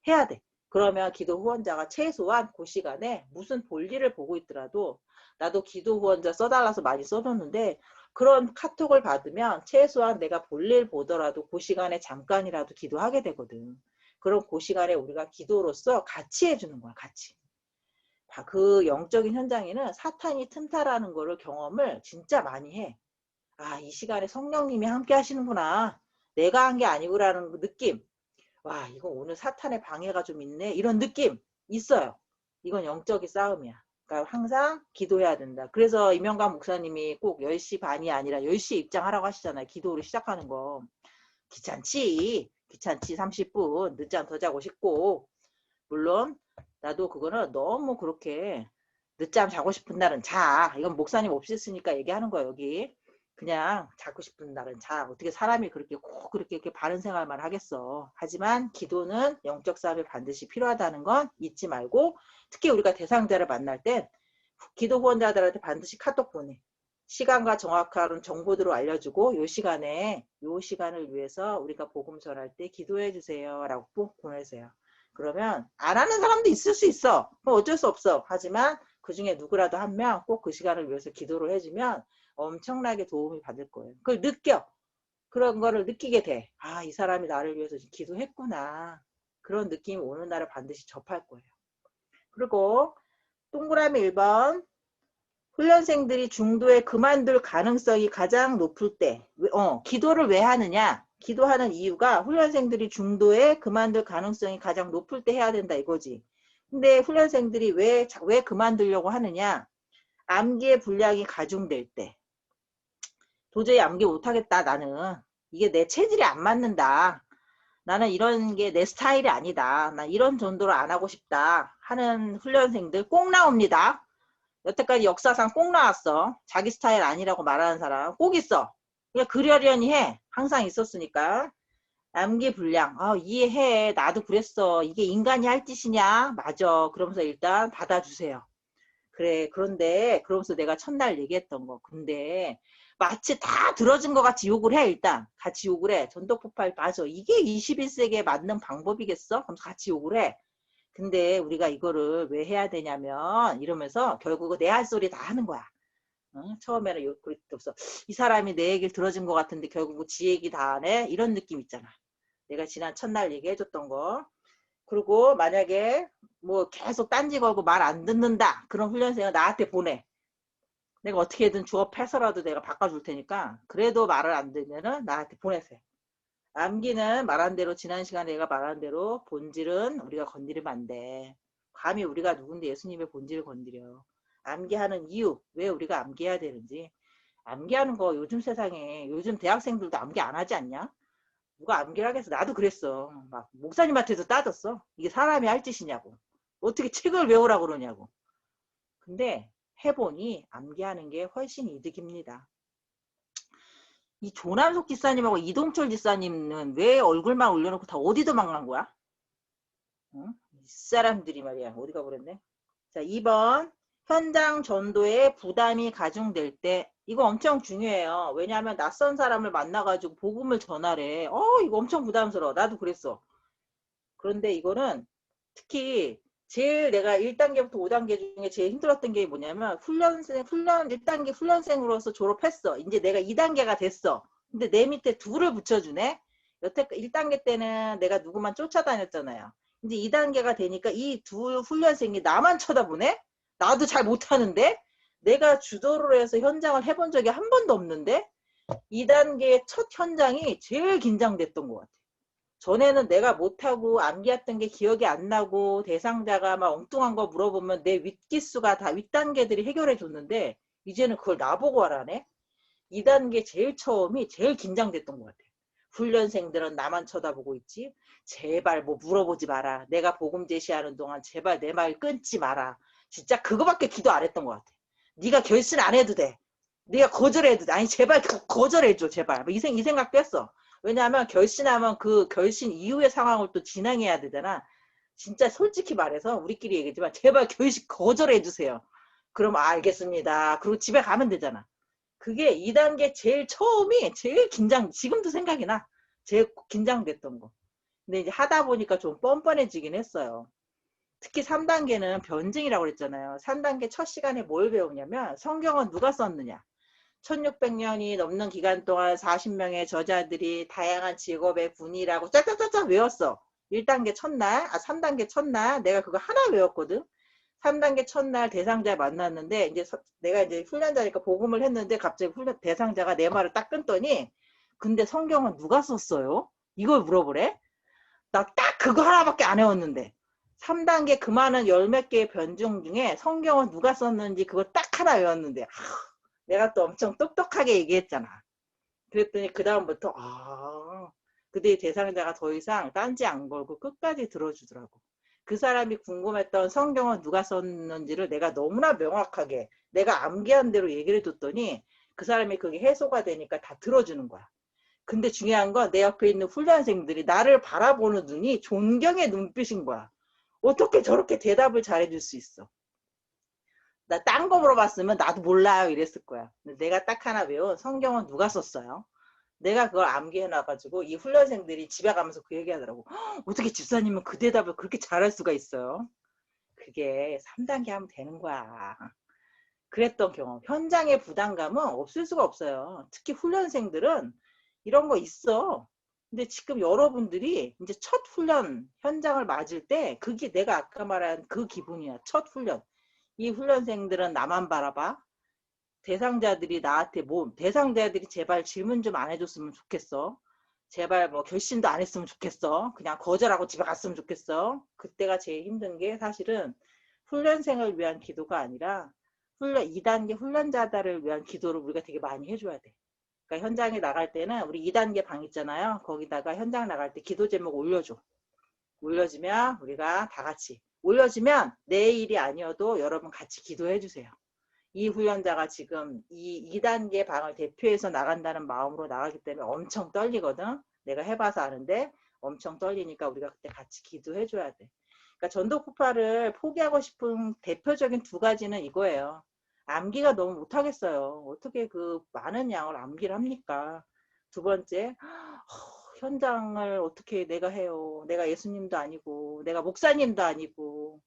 해야 돼. 그러면 기도 후원자가 최소한 그 시간에 무슨 볼일을 보고 있더라도 나도 기도 후원자 써달라서 많이 써줬는데 그런 카톡을 받으면 최소한 내가 볼일 보더라도 그 시간에 잠깐이라도 기도하게 되거든. 그럼 그 시간에 우리가 기도로서 같이 해주는 거야. 같이. 그 영적인 현장에는 사탄이 틈타라는 거를 경험을 진짜 많이 해. 아, 이 시간에 성령님이 함께 하시는구나. 내가 한 게 아니구라는 느낌. 와, 이거 오늘 사탄의 방해가 좀 있네. 이런 느낌 있어요. 이건 영적인 싸움이야. 그러니까 항상 기도해야 된다. 그래서 이명관 목사님이 꼭 10시 반이 아니라 10시에 입장하라고 하시잖아요. 기도를 시작하는 거. 귀찮지. 30분. 늦잠 더 자고 싶고. 물론 나도 그거는 너무 그렇게 늦잠 자고 싶은 날은 자. 이건 목사님 없이 쓰니까 얘기하는 거예요, 여기. 그냥 자고 싶은 날은 자. 어떻게 사람이 그렇게 꼭 그렇게 이렇게 바른 생활만 하겠어. 하지만 기도는 영적 싸움이 반드시 필요하다는 건 잊지 말고 특히 우리가 대상자를 만날 땐 기도 후원자들한테 반드시 카톡 보내. 시간과 정확한 정보들을 알려주고 요 시간을 위해서 우리가 복음 전할 때 기도해 주세요. 라고 꼭 보내세요. 그러면 안 하는 사람도 있을 수 있어. 그럼 어쩔 수 없어. 하지만 그 중에 누구라도 한 명 꼭 그 시간을 위해서 기도를 해주면 엄청나게 도움이 받을 거예요. 그걸 느껴. 그런 거를 느끼게 돼. 아, 이 사람이 나를 위해서 기도했구나. 그런 느낌이 오는 날을 반드시 접할 거예요. 그리고 동그라미 1번. 훈련생들이 중도에 그만둘 가능성이 가장 높을 때, 기도를 왜 하느냐? 기도하는 이유가 훈련생들이 중도에 그만둘 가능성이 가장 높을 때 해야 된다 이거지. 근데 훈련생들이 왜 그만두려고 하느냐? 암기의 분량이 가중될 때. 도저히 암기 못하겠다 나는. 이게 내 체질이 안 맞는다. 나는 이런 게 내 스타일이 아니다. 나 이런 정도로 안 하고 싶다 하는 훈련생들 꼭 나옵니다. 여태까지 역사상 꼭 나왔어. 자기 스타일 아니라고 말하는 사람 꼭 있어. 그냥 그러려니 해. 항상 있었으니까. 암기 불량. 이해해. 나도 그랬어. 이게 인간이 할 짓이냐? 맞아. 그러면서 일단 받아주세요. 그래. 그런데 그러면서 내가 첫날 얘기했던 거. 근데 마치 다 들어준 것 같이 욕을 해. 일단 같이 욕을 해. 전도폭발 맞아. 이게 21세기에 맞는 방법이겠어? 그럼 같이 욕을 해. 근데 우리가 이거를 왜 해야 되냐면 이러면서 결국은 내 할 소리 다 하는 거야. 처음에는 그랬을 때 없어. 이 사람이 내 얘기를 들어준 것 같은데 결국은 지 얘기 다 하네. 이런 느낌 있잖아. 내가 지난 첫날 얘기해줬던 거. 그리고 만약에 뭐 계속 딴지 걸고 말 안 듣는다. 그런 훈련생을 나한테 보내. 내가 어떻게든 주어 패서라도 내가 바꿔줄 테니까 그래도 말을 안 듣면은 나한테 보내세요. 암기는 말한 대로 지난 시간에 내가 말한 대로 본질은 우리가 건드리면 안 돼. 감히 우리가 누군데 예수님의 본질을 건드려. 암기하는 이유, 왜 우리가 암기해야 되는지. 암기하는 거 요즘 세상에 요즘 대학생들도 암기 안 하지 않냐? 누가 암기를 하겠어. 나도 그랬어. 막 목사님한테도 따졌어. 이게 사람이 할 짓이냐고. 어떻게 책을 외우라고 그러냐고. 근데 해보니 암기하는 게 훨씬 이득입니다. 이 조남석 지사님하고 이동철 지사님은 왜 얼굴만 올려놓고 다 어디 도망간 거야? 응? 이 사람들이 말이야. 어디가 그랬네. 자, 2번. 현장 전도에 부담이 가중될 때 이거 엄청 중요해요. 왜냐하면 낯선 사람을 만나가지고 복음을 전하래. 이거 엄청 부담스러워. 나도 그랬어. 그런데 이거는 특히 제일 내가 1단계부터 5단계 중에 제일 힘들었던 게 뭐냐면 1단계 훈련생으로서 졸업했어. 이제 내가 2단계가 됐어. 근데 내 밑에 둘을 붙여주네. 여태 1단계 때는 내가 누구만 쫓아다녔잖아요. 이제 2단계가 되니까 이 두 훈련생이 나만 쳐다보네? 나도 잘 못하는데? 내가 주도를 해서 현장을 해본 적이 한 번도 없는데? 2단계의 첫 현장이 제일 긴장됐던 것 같아. 전에는 내가 못하고 암기했던 게 기억이 안 나고 대상자가 막 엉뚱한 거 물어보면 내 윗기수가 다 윗단계들이 해결해 줬는데 이제는 그걸 나보고 하라네. 2단계 제일 처음이 제일 긴장됐던 것 같아. 훈련생들은 나만 쳐다보고 있지. 제발 뭐 물어보지 마라. 내가 복음 제시하는 동안 제발 내 말 끊지 마라. 진짜 그거밖에 기도 안 했던 것 같아. 네가 결심 안 해도 돼. 네가 거절해도 돼. 아니 제발 거절해줘 제발. 이 생각도 했어. 왜냐하면 결심하면 그 결심 이후의 상황을 또 진행해야 되잖아. 진짜 솔직히 말해서 우리끼리 얘기했지만 제발 결심 거절해주세요. 그럼 알겠습니다. 그리고 집에 가면 되잖아. 그게 2단계 제일 처음이 제일 지금도 생각이 나. 제일 긴장됐던 거. 근데 이제 하다 보니까 좀 뻔뻔해지긴 했어요. 특히 3단계는 변증이라고 그랬잖아요. 3단계 첫 시간에 뭘 배우냐면 성경은 누가 썼느냐. 1600년이 넘는 기간 동안 40명의 저자들이 다양한 직업의 분이라고 짝짝짝짝 외웠어. 1단계 첫날, 3단계 첫날 내가 그거 하나 외웠거든. 3단계 첫날 대상자 만났는데 이제 내가 이제 훈련자니까 복음을 했는데 갑자기 대상자가 내 말을 딱 끊더니 근데 성경은 누가 썼어요? 이걸 물어보래? 나 딱 그거 하나밖에 안 외웠는데 3단계 그 많은 열 몇 개의 변종 중에 성경은 누가 썼는지 그거 딱 하나 외웠는데 내가 또 엄청 똑똑하게 얘기했잖아. 그랬더니 그 다음부터 그때 대상자가 더 이상 딴지 안 걸고 끝까지 들어주더라고. 그 사람이 궁금했던 성경은 누가 썼는지를 내가 너무나 명확하게 내가 암기한 대로 얘기를 해줬더니 그 사람이 그게 해소가 되니까 다 들어주는 거야. 근데 중요한 건 내 옆에 있는 훈련생들이 나를 바라보는 눈이 존경의 눈빛인 거야. 어떻게 저렇게 대답을 잘해줄 수 있어. 나 딴 거 물어봤으면 나도 몰라요 이랬을 거야. 근데 내가 딱 하나 외운 성경은 누가 썼어요? 내가 그걸 암기해놔가지고 이 훈련생들이 집에 가면서 그 얘기하더라고. 어떻게 집사님은 그 대답을 그렇게 잘할 수가 있어요? 그게 3단계 하면 되는 거야. 그랬던 경험. 현장의 부담감은 없을 수가 없어요. 특히 훈련생들은 이런 거 있어. 근데 지금 여러분들이 이제 첫 훈련 현장을 맞을 때 그게 내가 아까 말한 그 기분이야. 첫 훈련. 이 훈련생들은 나만 바라봐. 대상자들이 나한테 대상자들이 제발 질문 좀 안 해줬으면 좋겠어. 제발 뭐 결심도 안 했으면 좋겠어. 그냥 거절하고 집에 갔으면 좋겠어. 그때가 제일 힘든 게 사실은 훈련생을 위한 기도가 아니라 2단계 훈련자들을 위한 기도를 우리가 되게 많이 해줘야 돼. 그러니까 현장에 나갈 때는 우리 2단계 방 있잖아요. 거기다가 현장 나갈 때 기도 제목 올려줘. 올려주면 우리가 다 같이 올려주면 내 일이 아니어도 여러분 같이 기도해 주세요. 이 훈련자가 지금 이 2단계 방을 대표해서 나간다는 마음으로 나가기 때문에 엄청 떨리거든. 내가 해봐서 아는데 엄청 떨리니까 우리가 그때 같이 기도해 줘야 돼. 그러니까 전도 폭발을 포기하고 싶은 대표적인 두 가지는 이거예요. 암기가 너무 못하겠어요. 어떻게 그 많은 양을 암기를 합니까? 두 번째, 현장을 어떻게 내가 해요. 내가 예수님도 아니고, 내가 목사님도 아니고,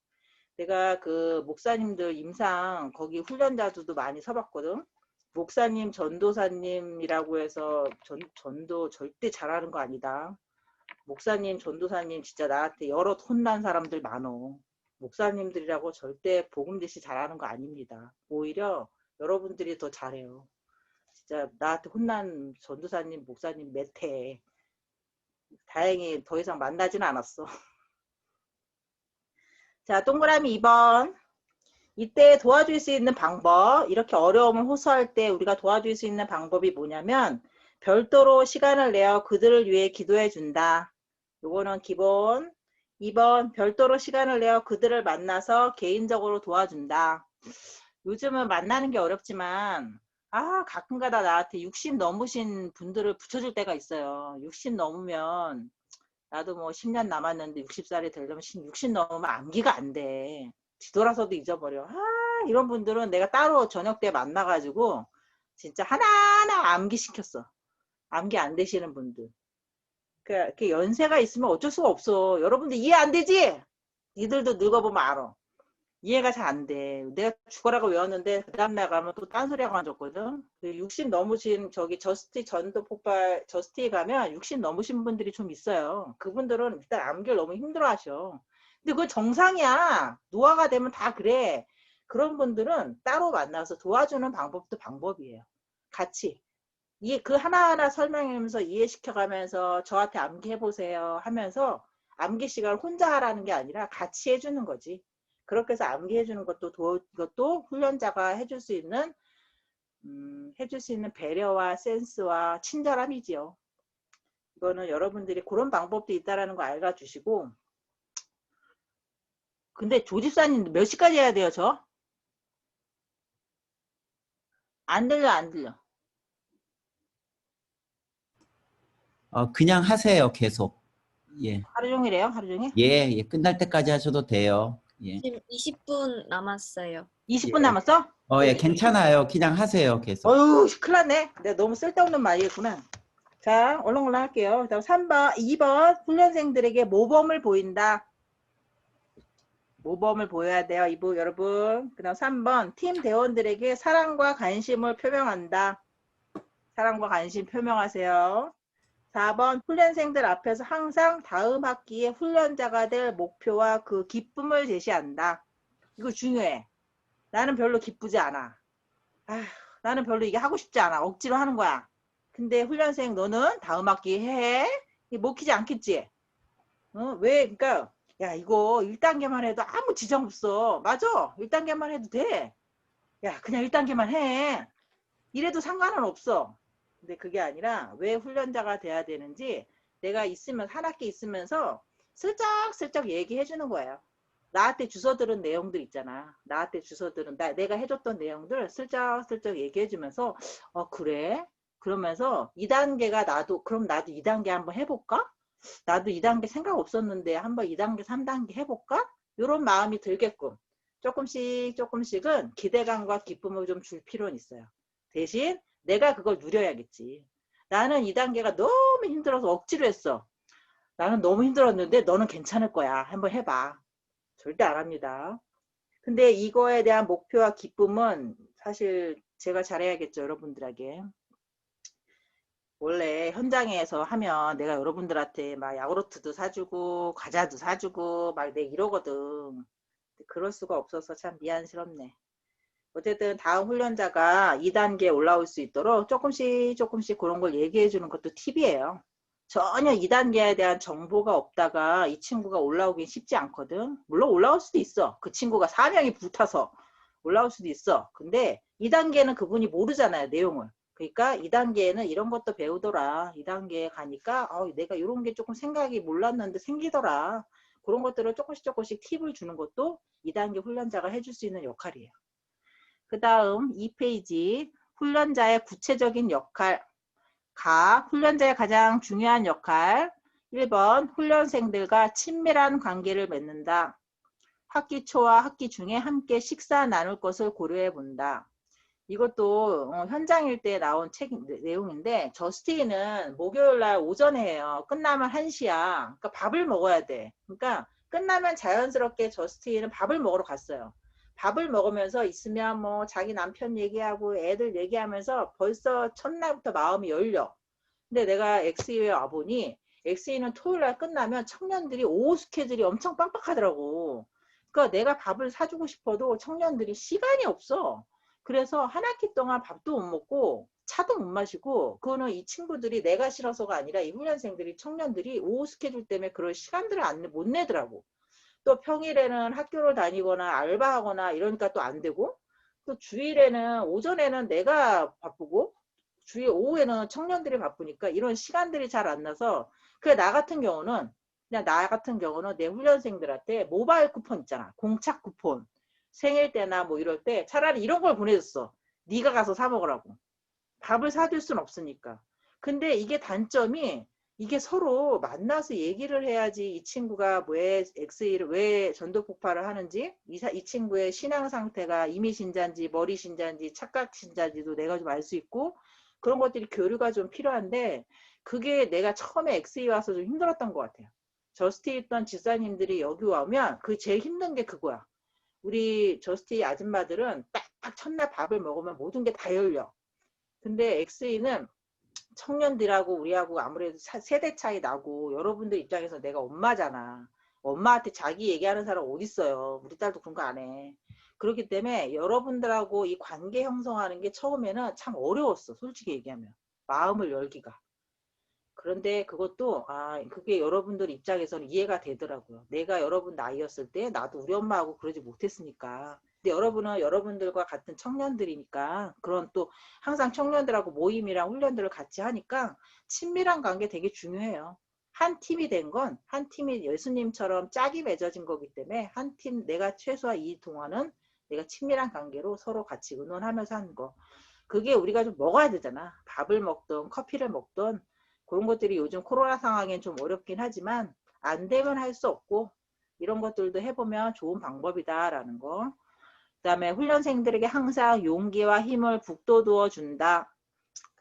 내가 그 목사님들 임상 거기 훈련자들도 많이 서봤거든. 목사님, 전도사님이라고 해서 전도 절대 잘하는 거 아니다. 목사님, 전도사님 진짜 나한테 여러 혼난 사람들 많어. 목사님들이라고 절대 복음 제시 잘하는 거 아닙니다. 오히려 여러분들이 더 잘해요. 진짜 나한테 혼난 전도사님, 목사님 몇 해. 다행히 더 이상 만나지는 않았어. 자, 동그라미 2번. 이때 도와줄 수 있는 방법, 이렇게 어려움을 호소할 때 우리가 도와줄 수 있는 방법이 뭐냐면 별도로 시간을 내어 그들을 위해 기도해 준다. 요거는 기본. 2번, 별도로 시간을 내어 그들을 만나서 개인적으로 도와준다. 요즘은 만나는 게 어렵지만 가끔가다 나한테 60 넘으신 분들을 붙여줄 때가 있어요. 60 넘으면 나도 뭐 10년 남았는데 60살이 되려면 60 넘으면 암기가 안 돼. 뒤돌아서도 잊어버려. 이런 분들은 내가 따로 저녁 때 만나가지고 진짜 하나하나 암기시켰어. 암기 안 되시는 분들. 그 연세가 있으면 어쩔 수가 없어. 여러분들 이해 안 되지? 니들도 늙어보면 알아. 이해가 잘 안 돼. 내가 죽어라고 외웠는데 그 다음날 가면 또 딴소리하고 앉았거든. 60 넘으신 저기 저스티 전도 폭발 저스티에 가면 60 넘으신 분들이 좀 있어요. 그분들은 일단 암기를 너무 힘들어 하셔. 근데 그건 정상이야. 노화가 되면 다 그래. 그런 분들은 따로 만나서 도와주는 방법도 방법이에요. 같이. 그 하나하나 설명하면서 이해시켜가면서 저한테 암기해보세요 하면서 암기 시간을 혼자 하라는 게 아니라 같이 해주는 거지. 그렇게 해서 암기해주는 것도 훈련자가 해줄 수 있는 배려와 센스와 친절함이지요. 이거는 여러분들이 그런 방법도 있다라는 거 알아주시고. 근데 조집사님 몇 시까지 해야 돼요, 저? 안 들려, 안 들려. 그냥 하세요, 계속. 예. 하루 종일 해요, 하루 종일? 예, 예, 끝날 때까지 하셔도 돼요. 예. 지금 20분 남았어요. 20분 예. 남았어? 예, 괜찮아요. 그냥 하세요, 계속. 어휴, 큰일 났네. 내가 너무 쓸데없는 말이겠구나. 자, 얼른 할게요. 다음 3번, 2번 훈련생들에게 모범을 보인다. 모범을 보여야 돼요, 이부 여러분. 그 다음 3번 팀 대원들에게 사랑과 관심을 표명한다. 사랑과 관심 표명하세요. 4번 훈련생들 앞에서 항상 다음 학기에 훈련자가 될 목표와 그 기쁨을 제시한다. 이거 중요해. 나는 별로 기쁘지 않아. 나는 별로 이게 하고 싶지 않아. 억지로 하는 거야. 근데 훈련생 너는 다음 학기 해? 먹히지 않겠지? 왜? 그러니까 야 이거 1단계만 해도 아무 지장 없어. 맞아. 1단계만 해도 돼. 야 그냥 1단계만 해. 이래도 상관은 없어. 근데 그게 아니라 왜 훈련자가 돼야 되는지 내가 있으면 한 학기 있으면서 슬쩍슬쩍 얘기해 주는 거예요. 나한테 주워 들은 내용들 있잖아. 나한테 주워 들은 내가 해줬던 내용들 슬쩍슬쩍 얘기해 주면서 그래? 그러면서 2단계가 그럼 나도 2단계 한번 해볼까? 나도 2단계 생각 없었는데 한번 2단계 3단계 해볼까? 이런 마음이 들게끔 조금씩은 기대감과 기쁨을 좀 줄 필요는 있어요. 대신 내가 그걸 누려야겠지. 나는 2단계가 너무 힘들어서 억지로 했어. 나는 너무 힘들었는데 너는 괜찮을 거야. 한번 해봐. 절대 안 합니다. 근데 이거에 대한 목표와 기쁨은 사실 제가 잘해야겠죠. 여러분들에게. 원래 현장에서 하면 내가 여러분들한테 막 야구르트도 사주고 과자도 사주고 막 내 이러거든. 그럴 수가 없어서 참 미안스럽네. 어쨌든 다음 훈련자가 2단계에 올라올 수 있도록 조금씩 그런 걸 얘기해 주는 것도 팁이에요. 전혀 2단계에 대한 정보가 없다가 이 친구가 올라오긴 쉽지 않거든. 물론 올라올 수도 있어. 그 친구가 4명이 불타서 올라올 수도 있어. 근데 2단계는 그분이 모르잖아요. 내용을. 그러니까 2단계에는 이런 것도 배우더라. 2단계에 가니까 내가 이런 게 조금 생각이 몰랐는데 생기더라. 그런 것들을 조금씩 팁을 주는 것도 2단계 훈련자가 해줄 수 있는 역할이에요. 그 다음 2페이지 훈련자의 구체적인 역할. 훈련자의 가장 중요한 역할. 1번 훈련생들과 친밀한 관계를 맺는다. 학기 초와 학기 중에 함께 식사 나눌 것을 고려해 본다. 이것도 현장일 때 나온 책 내용인데 저스틴은 목요일 날 오전에 해요. 끝나면 1시야. 그러니까 밥을 먹어야 돼. 그러니까 끝나면 자연스럽게 저스틴은 밥을 먹으러 갔어요. 밥을 먹으면서 있으면 뭐 자기 남편 얘기하고 애들 얘기하면서 벌써 첫날부터 마음이 열려. 근데 내가 엑스이에 와보니 엑스이는 토요일 날 끝나면 청년들이 오후 스케줄이 엄청 빡빡하더라고. 그러니까 내가 밥을 사주고 싶어도 청년들이 시간이 없어. 그래서 한 학기 동안 밥도 못 먹고 차도 못 마시고 그거는 이 친구들이 내가 싫어서가 아니라 이 훈련생들이 청년들이 오후 스케줄 때문에 그런 시간들을 못 내더라고. 또 평일에는 학교를 다니거나 알바하거나 이러니까 또 안 되고 또 주일에는 오전에는 내가 바쁘고 주일 오후에는 청년들이 바쁘니까 이런 시간들이 잘 안 나서 그래 나 같은 경우는 내 훈련생들한테 모바일 쿠폰 있잖아. 공착 쿠폰. 생일 때나 뭐 이럴 때 차라리 이런 걸 보내줬어. 네가 가서 사 먹으라고. 밥을 사줄 순 없으니까. 근데 이게 단점이 이게 서로 만나서 얘기를 해야지 이 친구가 왜 XE를 왜 전도 폭발을 하는지 이 친구의 신앙 상태가 이미 신자인지 머리 신자인지 착각 신자인지도 내가 좀 알 수 있고 그런 것들이 교류가 좀 필요한데 그게 내가 처음에 XE 와서 좀 힘들었던 것 같아요. 저스티 있던 집사님들이 여기 오면 그 제일 힘든 게 그거야. 우리 저스티 아줌마들은 딱 첫날 밥을 먹으면 모든 게 다 열려. 근데 XE는 청년들하고 우리하고 아무래도 세대 차이 나고 여러분들 입장에서 내가 엄마잖아. 엄마한테 자기 얘기하는 사람 어딨어요. 우리 딸도 그런 거 안 해. 그렇기 때문에 여러분들하고 이 관계 형성하는 게 처음에는 참 어려웠어. 솔직히 얘기하면. 마음을 열기가. 그런데 그것도 그게 여러분들 입장에서는 이해가 되더라고요. 내가 여러분 나이였을 때 나도 우리 엄마하고 그러지 못했으니까. 근데 여러분은 여러분들과 같은 청년들이니까 그런 또 항상 청년들하고 모임이랑 훈련들을 같이 하니까 친밀한 관계 되게 중요해요. 한 팀이 된 건 한 팀이 예수님처럼 짝이 맺어진 거기 때문에 한 팀 내가 최소한 이 동안은 내가 친밀한 관계로 서로 같이 의논하면서 하는 거. 그게 우리가 좀 먹어야 되잖아. 밥을 먹든 커피를 먹든 그런 것들이 요즘 코로나 상황엔 좀 어렵긴 하지만 안 되면 할 수 없고 이런 것들도 해보면 좋은 방법이다라는 거. 그 다음에 훈련생들에게 항상 용기와 힘을 북돋워 준다.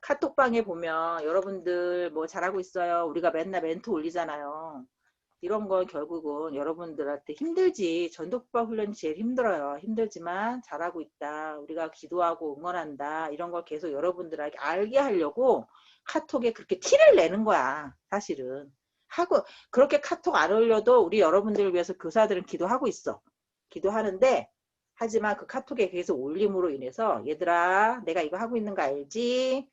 카톡방에 보면 여러분들 뭐 잘하고 있어요. 우리가 맨날 멘트 올리잖아요. 이런 건 결국은 여러분들한테 힘들지. 전도폭발 훈련이 제일 힘들어요. 힘들지만 잘하고 있다. 우리가 기도하고 응원한다. 이런 걸 계속 여러분들에게 알게 하려고 카톡에 그렇게 티를 내는 거야. 사실은. 하고 그렇게 카톡 안 올려도 우리 여러분들을 위해서 교사들은 기도하고 있어. 기도하는데 하지만 그 카톡에 계속 올림으로 인해서 얘들아 내가 이거 하고 있는 거 알지?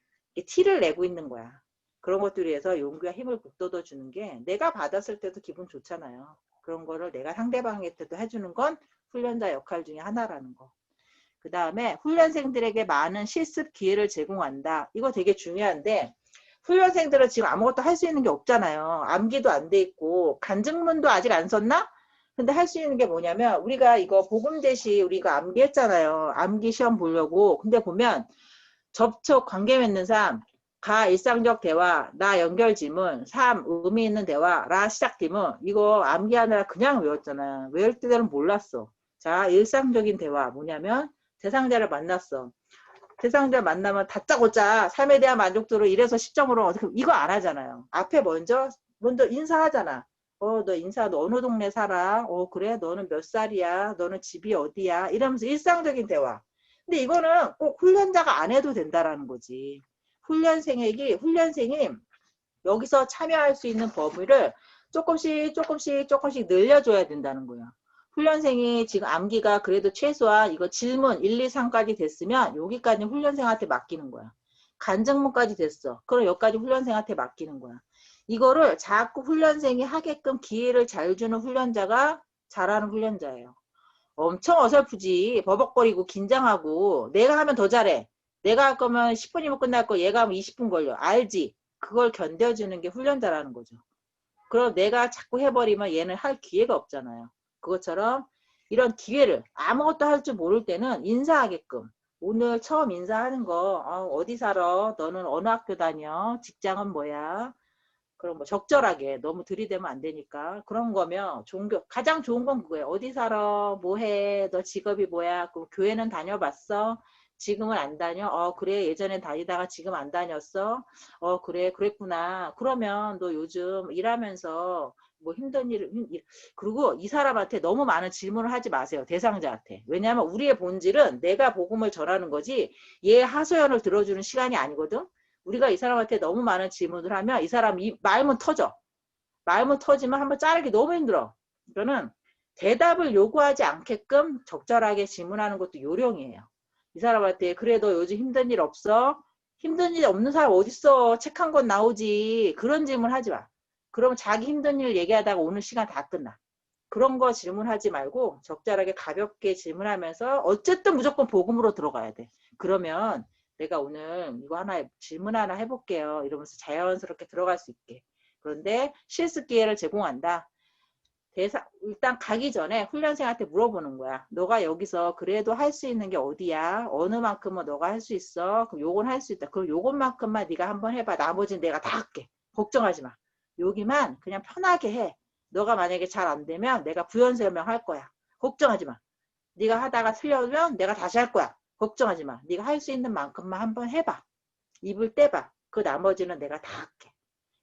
티를 내고 있는 거야. 그런 것들에 의해서 용기와 힘을 북돋워 주는 게 내가 받았을 때도 기분 좋잖아요. 그런 거를 내가 상대방한테도 해주는 건 훈련자 역할 중에 하나라는 거. 그 다음에 훈련생들에게 많은 실습 기회를 제공한다. 이거 되게 중요한데 훈련생들은 지금 아무것도 할 수 있는 게 없잖아요. 암기도 안 돼 있고 간증문도 아직 안 썼나? 근데 할 수 있는 게 뭐냐면 우리가 이거 복음제시 우리가 암기했잖아요. 암기 시험 보려고. 근데 보면 접촉 관계 맺는 삶 가 일상적 대화, 나 연결 지문, 3 의미 있는 대화, 라 시작 지문 이거 암기하느라 그냥 외웠잖아. 외울 때는 몰랐어. 자 일상적인 대화 뭐냐면 대상자를 만났어. 대상자 만나면 다짜고짜 삶에 대한 만족도로 1에서 10점으로 어떻게 이거 안 하잖아요. 앞에 먼저 인사하잖아. 너 인사 너 어느 동네 살아? 그래 너는 몇 살이야? 너는 집이 어디야? 이러면서 일상적인 대화. 근데 이거는 꼭 훈련자가 안 해도 된다라는 거지. 훈련생이 여기서 참여할 수 있는 범위를 조금씩 늘려줘야 된다는 거야. 훈련생이 지금 암기가 그래도 최소한 이거 질문 1, 2, 3까지 됐으면 여기까지 훈련생한테 맡기는 거야. 간증문까지 됐어. 그럼 여기까지 훈련생한테 맡기는 거야. 이거를 자꾸 훈련생이 하게끔 기회를 잘 주는 훈련자가 잘하는 훈련자예요. 엄청 어설프지. 버벅거리고 긴장하고 내가 하면 더 잘해. 내가 할 거면 10분이면 끝날 거 얘가 하면 20분 걸려. 알지? 그걸 견뎌주는 게 훈련자라는 거죠. 그럼 내가 자꾸 해버리면 얘는 할 기회가 없잖아요. 그것처럼 이런 기회를 아무것도 할 줄 모를 때는 인사하게끔 오늘 처음 인사하는 거 어디 살아? 너는 어느 학교 다녀? 직장은 뭐야? 그럼 뭐 적절하게 너무 들이대면 안 되니까 그런 거면 가장 좋은 건 그거예요. 어디 살아? 뭐 해? 너 직업이 뭐야? 그 교회는 다녀봤어? 지금은 안 다녀? 그래 예전엔 다니다가 지금 안 다녔어? 그래 그랬구나. 그러면 너 요즘 일하면서 뭐 힘든 그리고 이 사람한테 너무 많은 질문을 하지 마세요. 대상자한테. 왜냐하면 우리의 본질은 내가 복음을 전하는 거지 얘 하소연을 들어주는 시간이 아니거든. 우리가 이 사람한테 너무 많은 질문을 하면 이 사람이 마음은 터져. 마음은 터지면 한번 자르기 너무 힘들어. 이거는 대답을 요구하지 않게끔 적절하게 질문하는 것도 요령이에요. 이 사람한테 그래 너 요즘 힘든 일 없어? 힘든 일 없는 사람 어딨어? 책 한 권 나오지. 그런 질문 하지 마. 그러면 자기 힘든 일 얘기하다가 오늘 시간 다 끝나. 그런 거 질문하지 말고 적절하게 가볍게 질문하면서 어쨌든 무조건 복음으로 들어가야 돼. 그러면 내가 오늘 이거 하나 질문 하나 해볼게요. 이러면서 자연스럽게 들어갈 수 있게. 그런데 실습 기회를 제공한다. 일단 가기 전에 훈련생한테 물어보는 거야. 너가 여기서 그래도 할 수 있는 게 어디야? 어느 만큼은 너가 할 수 있어? 그럼 요건 할 수 있다. 그럼 요것만큼만 네가 한번 해봐. 나머지는 내가 다 할게. 걱정하지 마. 여기만 그냥 편하게 해. 너가 만약에 잘 안 되면 내가 부연 설명할 거야. 걱정하지 마. 네가 하다가 틀려면 내가 다시 할 거야. 걱정하지 마. 네가 할 수 있는 만큼만 한번 해봐. 입을 떼봐. 그 나머지는 내가 다 할게.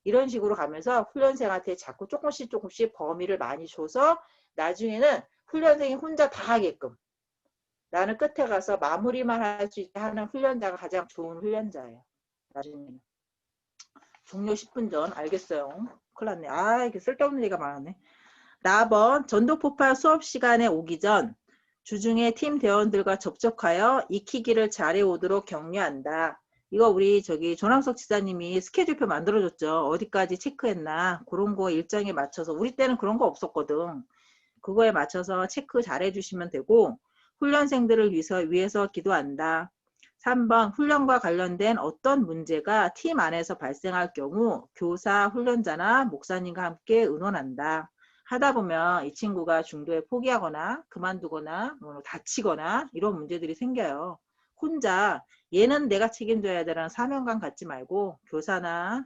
이런 식으로 가면서 훈련생한테 자꾸 조금씩 범위를 많이 줘서 나중에는 훈련생이 혼자 다 하게끔 나는 끝에 가서 마무리만 할 수 있게 하는 훈련자가 가장 좋은 훈련자예요. 나중에는. 종료 10분 전. 알겠어요. 큰일 났네. 이게 쓸데없는 얘기가 많았네. 4번 전도폭발 수업 시간에 오기 전 주중에 팀 대원들과 접촉하여 익히기를 잘해오도록 격려한다. 이거 우리 조남석 지사님이 스케줄표 만들어줬죠. 어디까지 체크했나 그런 거 일정에 맞춰서 우리 때는 그런 거 없었거든. 그거에 맞춰서 체크 잘해주시면 되고 훈련생들을 위해서 기도한다. 3번 훈련과 관련된 어떤 문제가 팀 안에서 발생할 경우 교사, 훈련자나 목사님과 함께 의논한다. 하다 보면 이 친구가 중도에 포기하거나 그만두거나 다치거나 이런 문제들이 생겨요. 혼자 얘는 내가 책임져야 되는 사명감 갖지 말고 교사나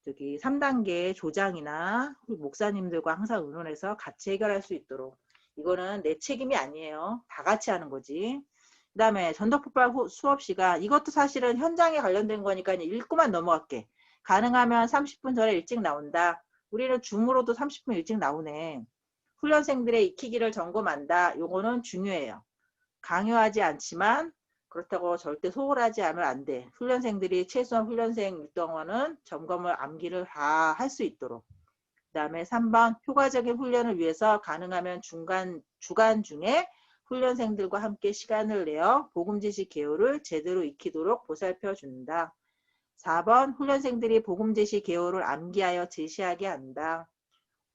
3단계 조장이나 목사님들과 항상 의논해서 같이 해결할 수 있도록. 이거는 내 책임이 아니에요. 다 같이 하는 거지. 그 다음에 전도폭발 수업 시간. 이것도 사실은 현장에 관련된 거니까 읽고만 넘어갈게. 가능하면 30분 전에 일찍 나온다. 우리는 줌으로도 30분 일찍 나오네. 훈련생들의 익히기를 점검한다. 요거는 중요해요. 강요하지 않지만 그렇다고 절대 소홀하지 않으면 안 돼. 훈련생들이 최소한 훈련생 일동안은 점검을 암기를 다 할 수 있도록. 그 다음에 3번 효과적인 훈련을 위해서 가능하면 주간 중에 훈련생들과 함께 시간을 내어 복음제시 개요를 제대로 익히도록 보살펴준다. 4번 훈련생들이 복음제시 개요를 암기하여 제시하게 한다.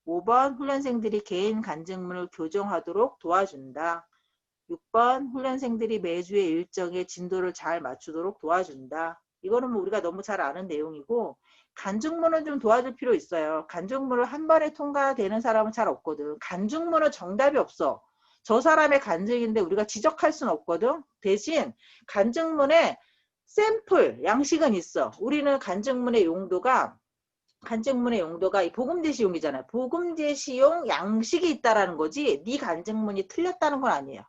5번 훈련생들이 개인 간증문을 교정하도록 도와준다. 6번 훈련생들이 매주의 일정에 진도를 잘 맞추도록 도와준다. 이거는 뭐 우리가 너무 잘 아는 내용이고 간증문은 좀 도와줄 필요 있어요. 간증문을 한 번에 통과되는 사람은 잘 없거든. 간증문은 정답이 없어. 저 사람의 간증인데 우리가 지적할 수는 없거든. 대신 간증문에 샘플, 양식은 있어. 우리는 간증문의 용도가 이 복음제시용이잖아요. 복음제시용 양식이 있다라는 거지 네 간증문이 틀렸다는 건 아니에요.